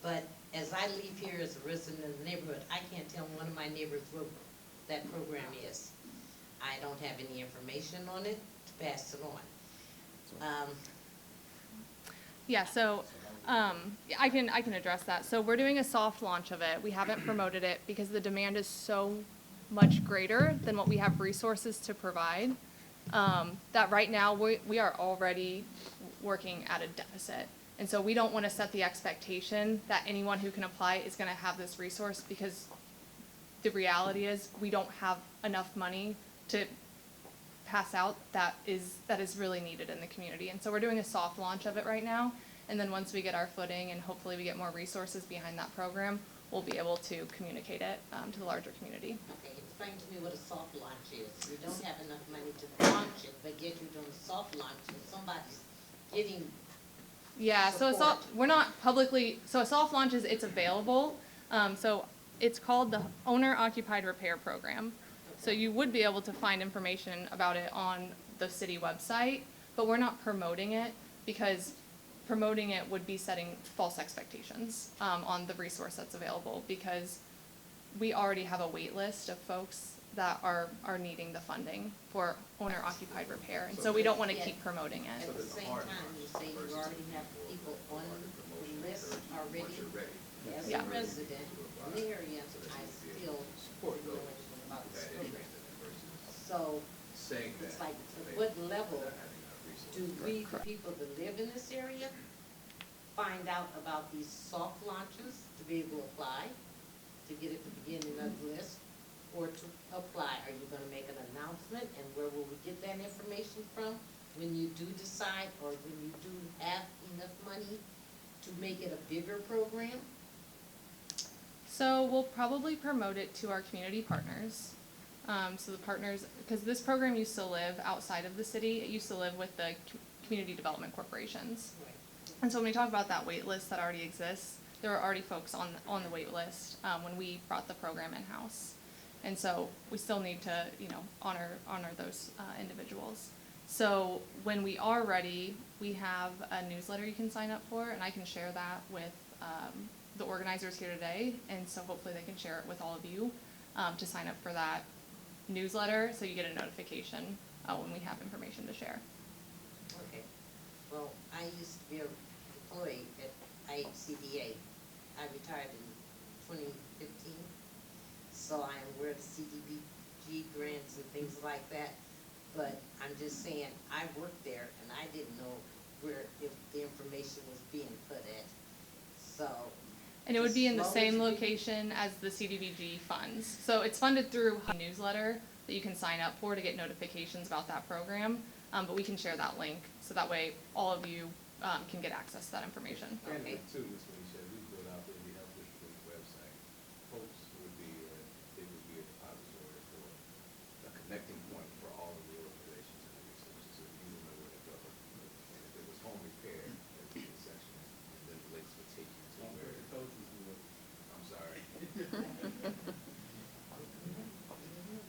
But as I live here as a resident of the neighborhood, I can't tell one of my neighbors what that program is. I don't have any information on it to pass it on. Yeah, so I can address that. So we're doing a soft launch of it. We haven't promoted it because the demand is so much greater than what we have resources to provide. That right now we are already working at a deficit. And so we don't want to set the expectation that anyone who can apply is going to have this resource, because the reality is we don't have enough money to pass out that is really needed in the community. And so we're doing a soft launch of it right now. And then once we get our footing and hopefully we get more resources behind that program, we'll be able to communicate it to the larger community. Okay, explain to me what a soft launch is. We don't have enough money to launch it, but yet you're doing a soft launch and somebody's getting. Yeah, so a soft launch is, it's available. So it's called the Owner Occupied Repair Program. So you would be able to find information about it on the city website, but we're not promoting it because promoting it would be setting false expectations on the resource that's available, because we already have a wait list of folks that are needing the funding for owner occupied repair, and so we don't want to keep promoting it. At the same time, you say you already have people on the list already. As Yeah. a resident in the area, I still don't know anything about this program. So, it's like, at what level do we, the people that live in this area, find out about these soft launches to be able to apply, to get at the beginning of the list, or to apply? Are you gonna make an announcement, and where will we get that information from when you do decide, or when you do have enough money to make it a bigger program? So we'll probably promote it to our community partners. So the partners, because this program used to live outside of the city, it used to live with the community development corporations. Right. And so when we talk about that wait list that already exists, there are already folks on the wait list when we brought the program in-house. And so we still need to, honor those individuals. So when we are ready, we have a newsletter you can sign up for, and I can share that with the organizers here today. And so hopefully they can share it with all of you to sign up for that newsletter, so you get a notification when we have information to share. Okay. Well, I used to be an employee at IHCDA. I retired in 2015. So I am aware of the CDBG grants and things like that. But I'm just saying, I worked there and I didn't know if the information was being put at. So. And it would be in the as long same as we- location as the CDBG funds. So it's funded through a newsletter that you can sign up for to get notifications about that program. But we can share that link, so that way all of you can get access to that information. Okay. Too, Ms. Felicia, we built out the Indy Health District website. Folks would be, they would be a depository for a connecting point for all of the organizations and the resources, so you would know where to go. And if it was home repair, there'd be a section, and then the links would take you to Don't where. put the coaches in the. I'm sorry.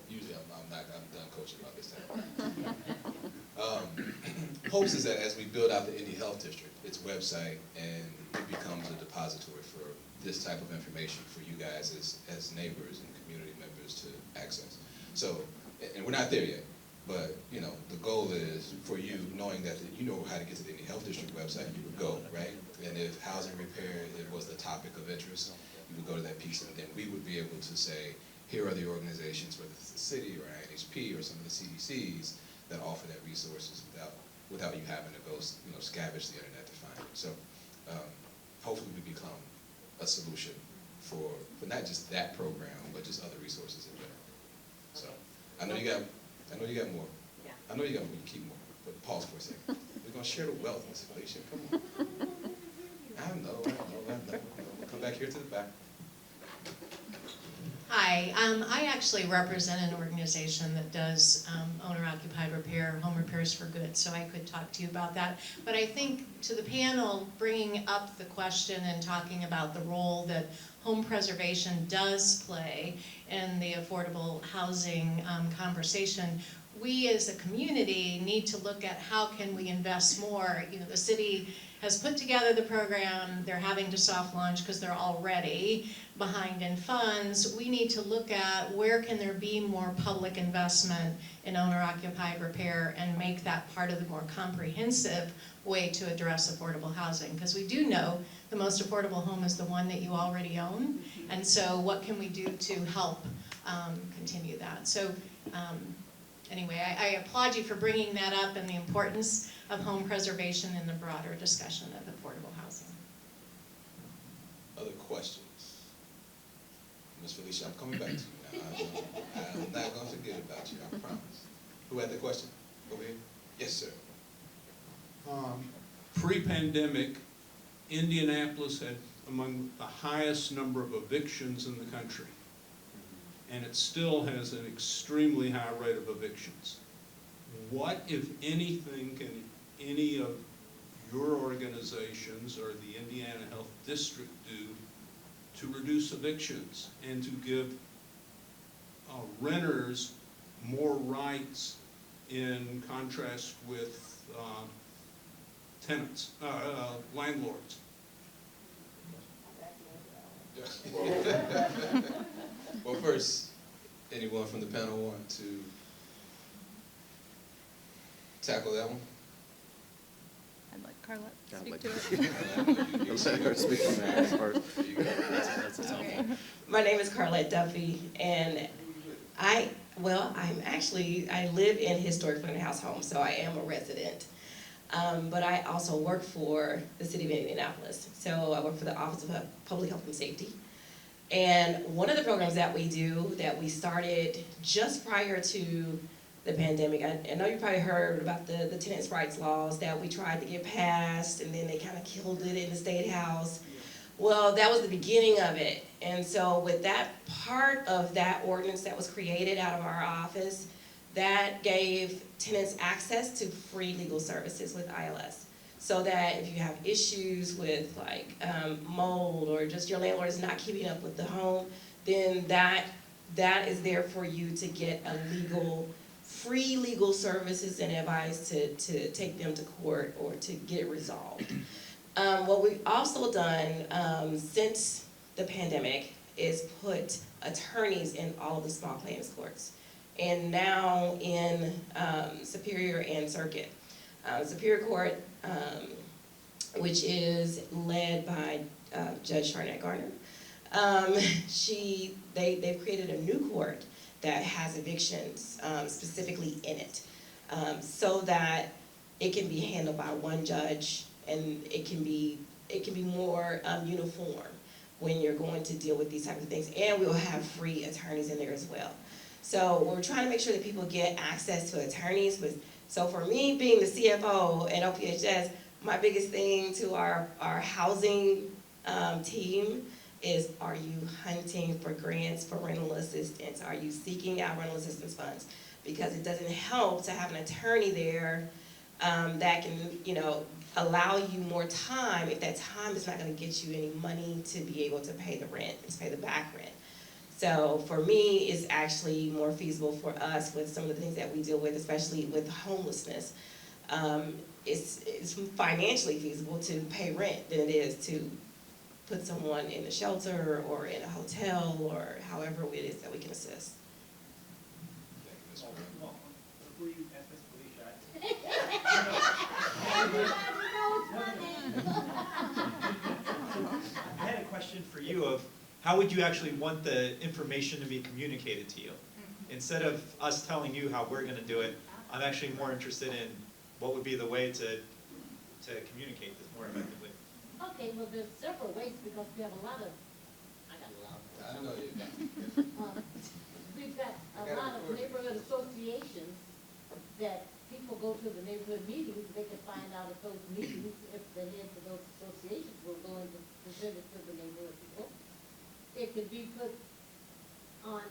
Usually I'm done coaching about this time. Hopes is that as we build out the Indy Health District, its website, and it becomes a depository for this type of information for you guys as neighbors and community members to access. So, and we're not there yet, but the goal is for you, knowing that you know how to get to the Indy Health District website, you would go, right? And if housing repair, it was the topic of interest, you would go to that piece, and then we would be able to say, here are the organizations, whether it's the city or INHP or some of the CDCs, that offer that resources without you having to go, scavenge the internet to find it. So hopefully we become a solution for not just that program, but just other resources in general. So I know you got more. Yeah. I know you got more. You keep more. But pause for a second. We're gonna share the wealth, Ms. Felicia. Come on. I know. We'll come back here to the back. Hi, I actually represent an organization that does owner-occupied repair, home repairs for good, so I could talk to you about that. But I think to the panel, bringing up the question and talking about the role that home preservation does play in the affordable housing conversation, we as a community need to look at how can we invest more. The city has put together the program, they're having to soft launch because they're already behind in funds. We need to look at where can there be more public investment in owner-occupied repair and make that part of the more comprehensive way to address affordable housing. Because we do know the most affordable home is the one that you already own. And so what can we do to help continue that? So anyway, I applaud you for bringing that up and the importance of home preservation in the broader discussion of affordable housing. Other questions? Ms. Felicia, I'm coming back to you now. I'm not going to forget about you, I promise. Who had the question? Over here? Yes, sir. Pre-pandemic, Indianapolis had among the highest number of evictions in the country. And it still has an extremely high rate of evictions. What, if anything, can any of your organizations or the Indiana Health District do to reduce evictions and to give renters more rights in contrast with tenants, landlords? Well, first, anyone from the panel want to tackle that one? I'd like Carlette to I'd speak like to to- it. Let her speak on that part. Okay. My name is Carlette Duffy, and I live in historic Flint House home, so I am a resident. But I also work for the city of Indianapolis. So I work for the Office of Public Health and Safety. And one of the programs that we do, that we started just prior to the pandemic, I know you probably heard about the tenants' rights laws that we tried to get passed, and then they kind of killed it in the State House. Well, that was the beginning of it. And so with that part of that ordinance that was created out of our office, that gave tenants access to free legal services with ILS. So that if you have issues with like mold, or just your landlord is not keeping up with the home, then that is there for you to get free legal services and advice to take them to court or to get it resolved. What we've also done since the pandemic is put attorneys in all of the small claims courts, and now in Superior and Circuit. Superior Court, which is led by Judge Charnette Garner. They've created a new court that has evictions specifically in it, so that it can be handled by one judge, and it can be more uniform when you're going to deal with these types of things. And we'll have free attorneys in there as well. So we're trying to make sure that people get access to attorneys. So for me, being the CFO at OPHS, my biggest thing to our housing team is, are you hunting for grants for rental assistance? Are you seeking out rental assistance funds? Because it doesn't help to have an attorney there that can, allow you more time if that time is not going to get you any money to be able to pay the rent, to pay the back rent. So for me, it's actually more feasible for us with some of the things that we deal with, especially with homelessness. It's financially feasible to pay rent than it is to put someone in a shelter or in a hotel or however it is that we can assist. I had a question for you of how would you actually want the information to be communicated to you? Instead of us telling you how we're going to do it, I'm actually more interested in what would be the way to communicate this more effectively. Okay, well, there's several ways, because we have a lot of, I know you. we've got a lot of neighborhood associations that people go to the neighborhood meetings. They can find out at those meetings if the heads of those associations were going to present it to the neighborhood people. It could be put on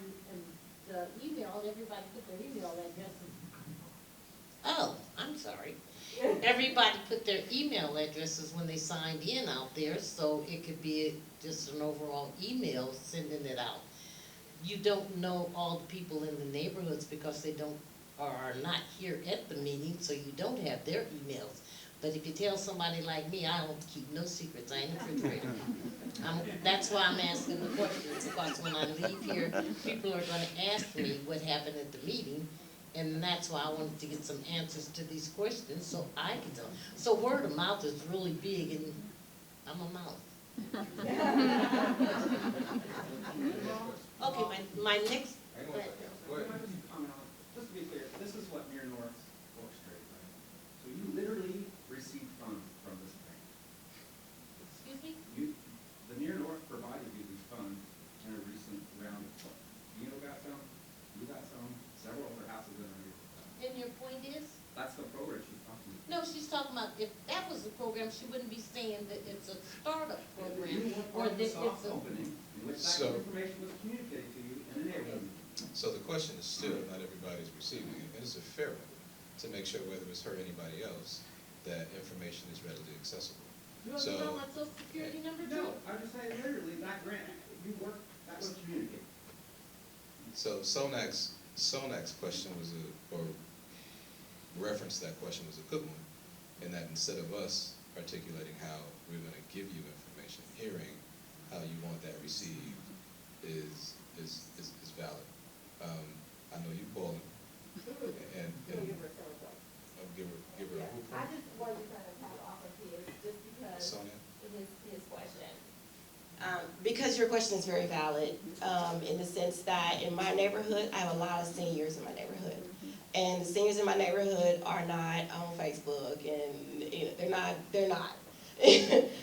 the email, everybody put their email addresses. Oh, I'm sorry. Everybody put their email addresses when they signed in out there, so it could be just an overall email sending it out. You don't know all the people in the neighborhoods because they are not here at the meeting, so you don't have their emails. But if you tell somebody like me, I don't keep no secrets. I ain't a refrigerator. That's why I'm asking the questions, because when I leave here, people are going to ask me what happened at the meeting, and that's why I wanted to get some answers to these questions so I can tell. So word of mouth is really big, and I'm a mouth. Okay, my next. Just to be clear, this is what Near North orchestrated, right? So you literally received funds from this grant. Excuse me? The Near North provided you these funds in a recent round of funds. You got some, you got some, several other houses in our neighborhood. And your point is? That's the program she's talking about. No, she's talking about, if that was the program, she wouldn't be saying that it's a startup program, or that it's Soft a. opening, in which So- that information was communicated to you in the neighborhood. So the question is still, not everybody's receiving it, and it's a fair one, to make sure whether it's her or anybody else, that information is readily accessible. You want to know my social security number too? No, I'm just saying literally, that grant, you work, that was communicated. So Sonak's question was or reference to that question was a good one, in that instead of us articulating how we're going to give you information, hearing how you want that received is valid. I know you calling, and give her a whoop. I just wanted to kind of offer his, just because Sonia? his question. Because your question is very valid, in the sense that in my neighborhood, I have a lot of seniors in my neighborhood. And the seniors in my neighborhood are not on Facebook and they're not.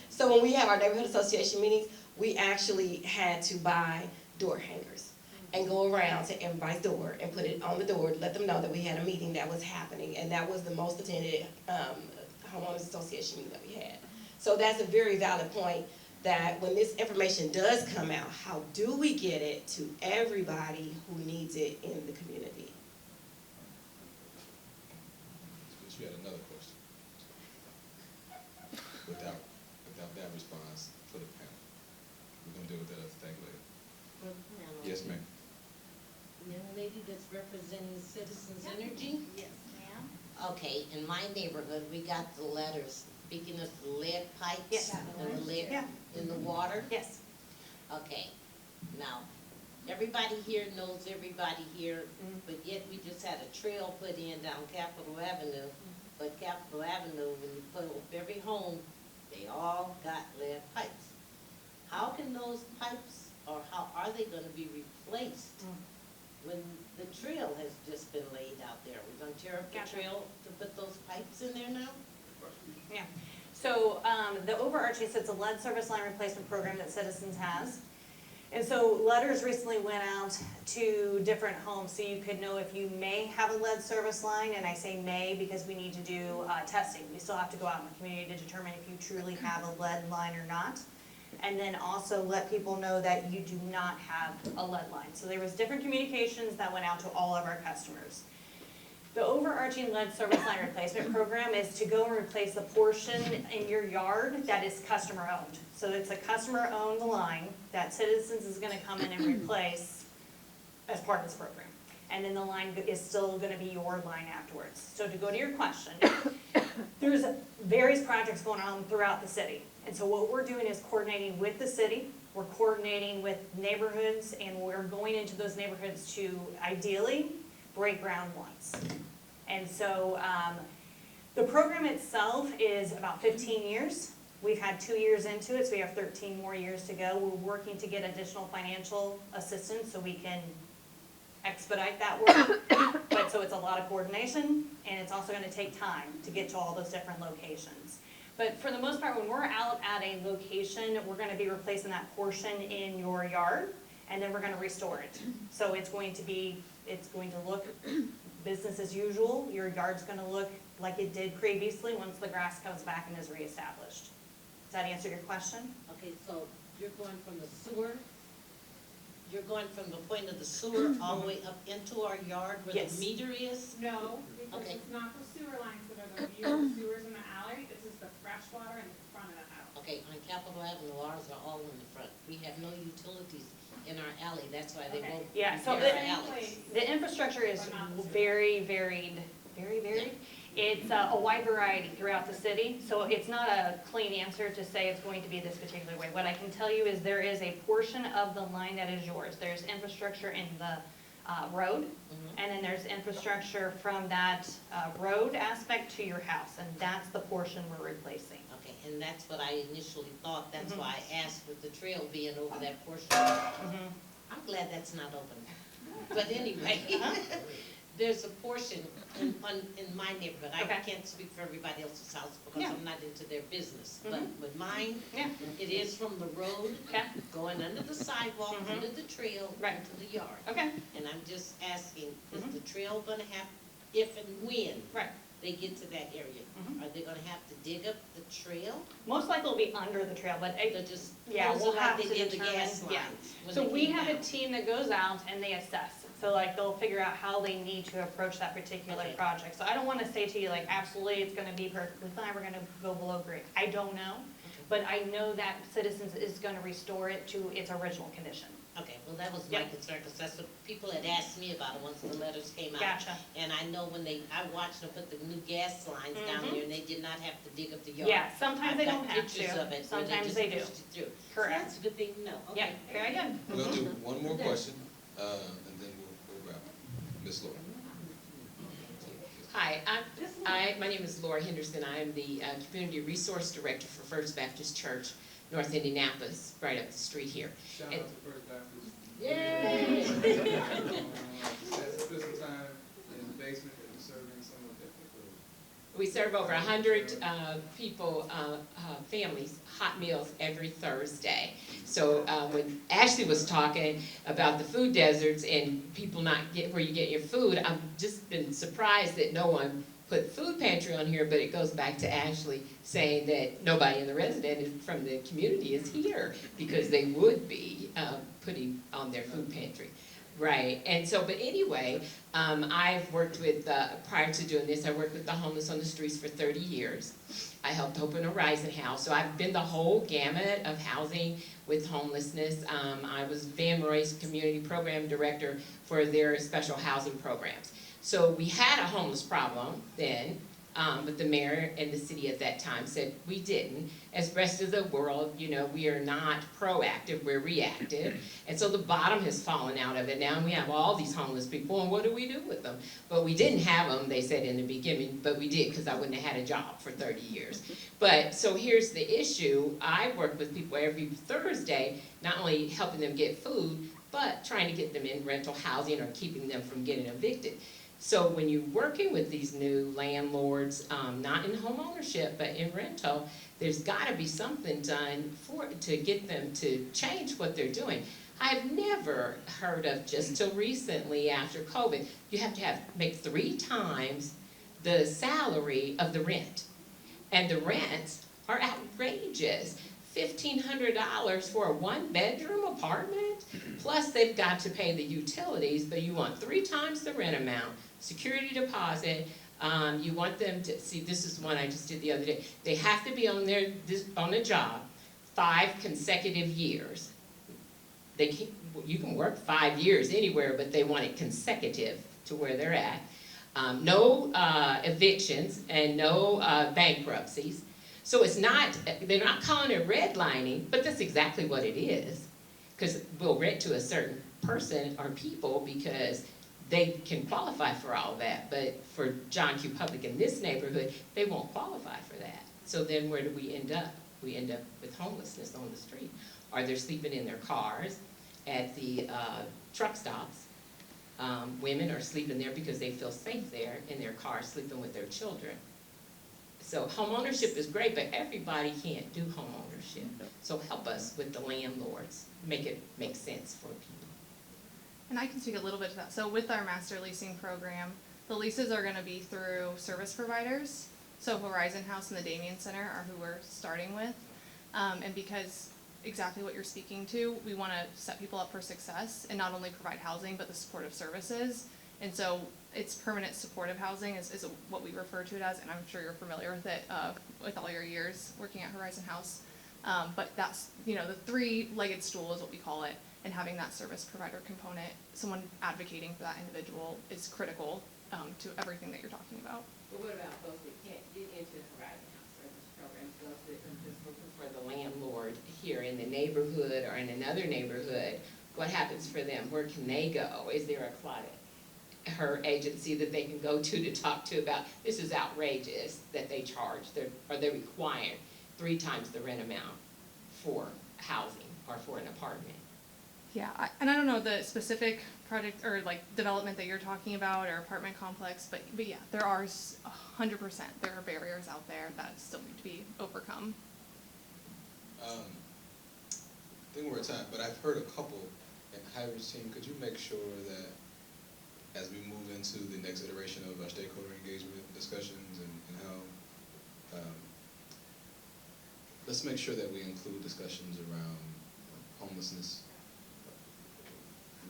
So when we have our neighborhood association meetings, we actually had to buy door hangers and go around to everybody's door and put it on the door to let them know that we had a meeting that was happening, and that was the most attended homeowners association meeting that we had. So that's a very valid point, that when this information does come out, how do we get it to everybody who needs it in the community? But you had another question. Without that response for the panel. We're gonna deal with that other thing later. Yes, ma'am. Young lady that's representing Citizens Energy? Yes, ma'am. Okay, in my neighborhood, we got the letters, speaking of the lead pipes Yes. and the lead Yeah. in the water. Yes. Okay, now, everybody here knows everybody here, but yet we just had a trail put in down Capitol Avenue. But Capitol Avenue, when you put up every home, they all got lead pipes. How can those pipes, or how are they gonna be replaced when the trail has just been laid out there? We're gonna tear up the Gotcha. trail to put those pipes in there now? Yeah, so the overarching, so it's a lead service line replacement program that Citizens has. And so letters recently went out to different homes, so you could know if you may have a lead service line, and I say may because we need to do testing. We still have to go out in the community to determine if you truly have a lead line or not. And then also let people know that you do not have a lead line. So there was different communications that went out to all of our customers. The overarching lead service line replacement program is to go and replace the portion in your yard that is customer owned. So it's a customer owned line that Citizens is gonna come in and replace as part of this program. And then the line is still gonna be your line afterwards. So to go to your question, there's various projects going on throughout the city. And so what we're doing is coordinating with the city, we're coordinating with neighborhoods, and we're going into those neighborhoods to ideally break ground once. And so the program itself is about 15 years. We've had 2 years into it, so we have 13 more years to go. We're working to get additional financial assistance so we can expedite that work. But so it's a lot of coordination, and it's also gonna take time to get to all those different locations. But for the most part, when we're out at a location, we're gonna be replacing that portion in your yard, and then we're gonna restore it. So it's going to look business as usual. Your yard's gonna look like it did previously once the grass comes back and is reestablished. Does that answer your question? Okay, so you're going from the sewer, you're going from the point of the sewer all the way up into our yard where Yes. the meter is? No, because Okay. it's not the sewer lines that are the real sewers in the alley, this is the fresh water in the front of the house. Okay, on Capitol Avenue, ours are all in the front. We have no utilities in our alley, that's why they won't Yeah, so repair our alleys. the infrastructure is very varied, very varied. It's a wide variety throughout the city, so it's not a clean answer to say it's going to be this particular way. What I can tell you is there is a portion of the line that is yours. There's infrastructure in the road, and then there's infrastructure from that road aspect to your house, and that's the portion we're replacing. Okay, and that's what I initially thought, that's Mhm. why I asked with the trail being over that portion. Mhm. I'm glad that's not open. But anyway, there's a portion in my neighborhood, I Okay. can't speak for everybody else's house because Yeah. I'm not into their business. But Mhm. with mine, Yeah. it is from the road, Okay. going under the sidewalk, Mhm. under the trail, Right. into the yard. Okay. And I'm just asking, is Mhm. the trail gonna have, if and when Right. they get to that area, Mhm. are they gonna have to dig up the trail? Most likely it'll be under the trail, but They'll just yeah, close we'll it like have they to did the determine, gas yeah. lines when So they we came have a down. team that goes out and they assess. So like they'll figure out how they need to approach that particular Okay. project. So I don't wanna say to you like, absolutely, it's gonna be perfectly fine, we're gonna go below grade. I don't know, but I know that Citizens is gonna restore it to its original condition. Okay, well, that was my Yep. concern, because that's what people had asked me about it once the letters came out. Gotcha. And I know when I watched them put the new gas lines down Mhm. there, and they did not have to dig up the yard. Yeah, sometimes they don't have I've got pictures to. of it, where Sometimes just they do. pushed it through. Correct. So that's a good thing to know, okay. Yep, very good. We'll do one more question, and then we'll wrap. Ms. Laura. Hi, my name is Laura Henderson. I am the Community Resource Director for First Baptist Church, North Indianapolis, right up the street here. Shout And- out to First Baptist. Yay! That's spent some time in the basement and serving some of the We serve over 100 people, families, hot meals every Thursday. So when Ashley was talking about the food deserts and people not get where you get your food, I've just been surprised that no one put food pantry on here, but it goes back to Ashley saying that nobody in the resident from the community is here because they would be putting on their food pantry. Right, and so, but anyway, I've worked with, prior to doing this, I worked with the homeless on the streets for 30 years. I helped open a Rising House, so I've been the whole gamut of housing with homelessness. I was Van Roy's community program director for their special housing programs. So we had a homeless problem then, but the mayor and the city at that time said we didn't. As the rest of the world, you know, we are not proactive, we're reactive. And so the bottom has fallen out of it now, and we have all these homeless people, and what do we do with them? But we didn't have them, they said in the beginning, but we did, because I wouldn't have had a job for 30 years. But, so here's the issue. I work with people every Thursday, not only helping them get food, but trying to get them in rental housing or keeping them from getting evicted. So when you're working with these new landlords, not in home ownership, but in rental, there's gotta be something done to get them to change what they're doing. I've never heard of, just till recently after COVID, you have to make 3 times the salary of the rent. And the rents are outrageous. $1,500 for a 1-bedroom apartment, plus they've got to pay the utilities, but you want 3 times the rent amount, security deposit, you want them to, see, this is one I just did the other day, they have to be on a job 5 consecutive years. You can work 5 years anywhere, but they want it consecutive to where they're at. No evictions and no bankruptcies. So it's not, they're not calling it redlining, but that's exactly what it is. Because we'll rent to a certain person or people because they can qualify for all that. But for John Q. Public in this neighborhood, they won't qualify for that. So then where do we end up? We end up with homelessness on the street. Or they're sleeping in their cars at the truck stops. Women are sleeping there because they feel safe there in their cars, sleeping with their children. So home ownership is great, but everybody can't do home ownership. So help us with the landlords, make it make sense for people. And I can speak a little bit to that. So with our master leasing program, the leases are gonna be through service providers. So Horizon House and the Damien Center are who we're starting with. And because exactly what you're speaking to, we wanna set people up for success and not only provide housing, but the supportive services. And so it's permanent supportive housing is what we refer to it as, and I'm sure you're familiar with it with all your years working at Horizon House. But that's, you know, the 3-legged stool is what we call it, and having that service provider component, someone advocating for that individual is critical to everything that you're talking about. But what about those that can't get into the Horizon House service programs, those that are just looking for the landlord here in the neighborhood or in another neighborhood? What happens for them? Where can they go? Is there a closet? Her agency that they can go to talk to about, this is outrageous that they charge, they're required 3 times the rent amount for housing or for an apartment. Yeah, and I don't know the specific project or like development that you're talking about or apartment complex, but yeah, there are 100%, there are barriers out there that still need to be overcome. I think we're at time, but I've heard a couple, and Hyra's team, could you make sure that as we move into the next iteration of our stakeholder engagement discussions and how, let's make sure that we include discussions around homelessness,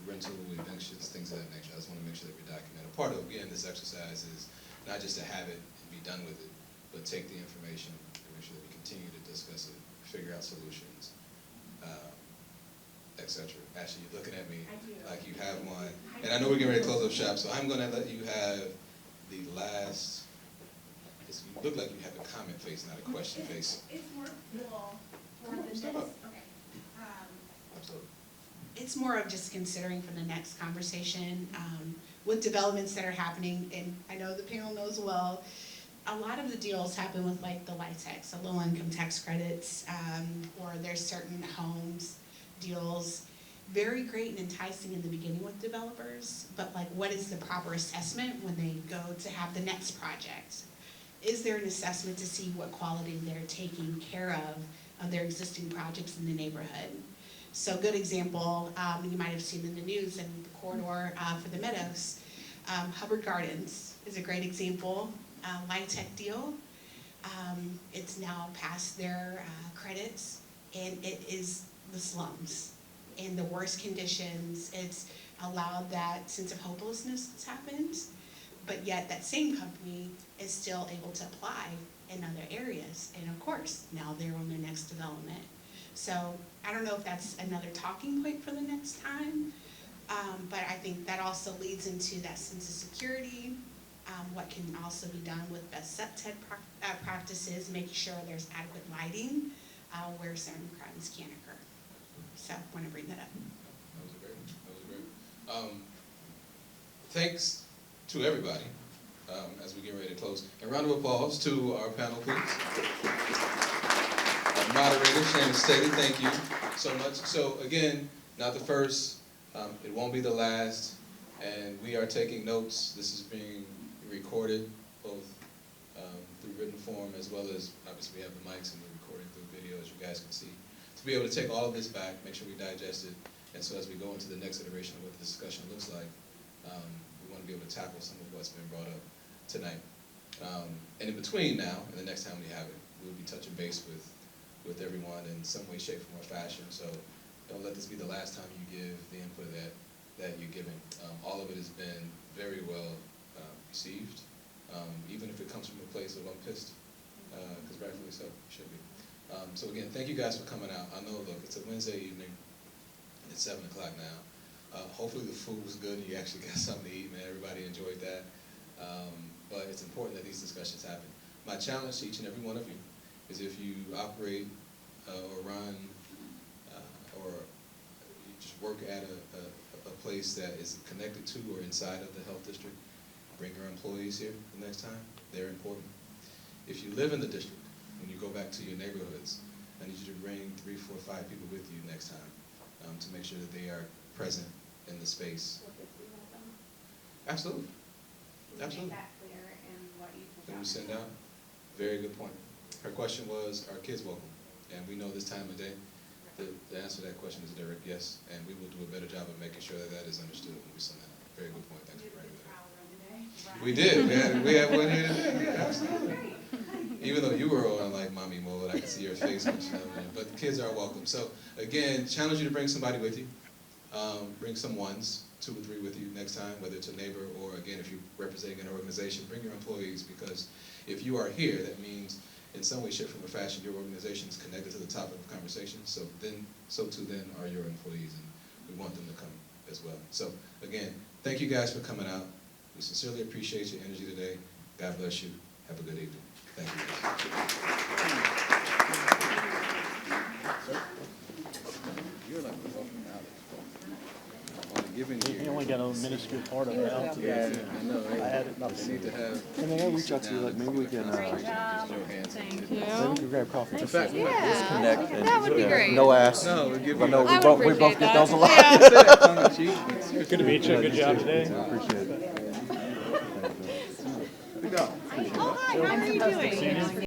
rental, evictions, things of that nature. I just want to make sure that we document. A part of, again, this exercise is not just to have it and be done with it, but take the information and make sure that we continue to discuss it, figure out solutions, etc. Ashley, you're looking at me like you have one. And I know we're getting ready to close up shop, so I'm going to let you have the last. You look like you have a comment face, not a question face. It's more for the next. Okay. Absolutely. It's more of just considering for the next conversation with developments that are happening, and I know the panel knows well. A lot of the deals happen with like the LIHTC, the low income tax credits, or there's certain homes deals, very great and enticing in the beginning with developers, but like what is the proper assessment when they go to have the next project? is there an assessment to see what quality they're taking care of their existing projects in the neighborhood? So good example, you might have seen in the news in the corridor for the Meadows. Hubbard Gardens is a great example, Tech deal. It's now passed their credits, and it is the slums in the worst conditions. It's allowed that sense of hopelessness that's happened, but yet that same company is still able to apply in other areas. And of course, now they're on their next development. So I don't know if that's another talking point for the next time, but I think that also leads into that sense of security, what can also be done with best septet practices, making sure there's adequate lighting where certain crimes can occur. So I want to bring that up. That was great. Thanks to everybody as we get ready to close. And round of applause to our panel, please. Our moderator, Shannon Staley, thank you so much. So again, not the first, it won't be the last, and we are taking notes. This is being recorded both through written form as well as, obviously we have the mics and we're recording through video, as you guys can see. To be able to take all of this back, make sure we digest it, and so as we go into the next iteration of what the discussion looks like, we want to be able to tackle some of what's been brought up tonight. And in between now, and the next time we have it, we'll be touching base with everyone in some way, shape, form, or fashion. So don't let this be the last time you give the input that you're giving. All of it has been very well received, even if it comes from a place of I'm pissed, because rightfully so, it should be. So again, thank you guys for coming out. I know, look, it's a Wednesday evening. It's 7 o'clock now. Hopefully the food was good and you actually got something to eat, man. Everybody enjoyed that. But it's important that these discussions happen. My challenge to each and every one of you is if you operate or run or you just work at a place that is connected to or inside of the health district, bring your employees here the next time. They're important. If you live in the district, when you go back to your neighborhoods, I need you to bring 3, 4, 5 people with you next time to make sure that they are present in the space. Absolutely. Absolutely. Make that clear in what you Can we send out? Very good point. Her question was, are kids welcome? And we know this time of day, the answer to that question is a direct yes, and we will do a better job of making sure that that is understood when we send that out. Very good point. Thanks for bringing that up. We did. We had one here today. Yeah, absolutely. Even though you were on like mommy mode, I can see your face. But the kids are welcome. So again, challenge you to bring somebody with you. Bring some ones, 2 or 3 with you next time, whether it's a neighbor or again, if you're representing an organization, bring your employees, because if you are here, that means in some way, shape, form, or fashion, your organization is connected to the topic of conversation. So too then are your employees, and we want them to come as well. So again, thank you guys for coming out. We sincerely appreciate your energy today. God bless you. Have a good evening. Thank you. You're like the welcome You only got a minuscule part of it out today. Yeah, I know, right? I had it nothing. Need to have. And then I'll reach out to you, like, maybe we can, Great job. Thank you. maybe we can grab coffee. In fact, Disconnect and, that would be great. no ass. No, we'll give I you. know I we would both appreciate get those a lot. that. Yeah. Good to meet you. Good job today. Appreciate it. Oh, hi, how are you doing?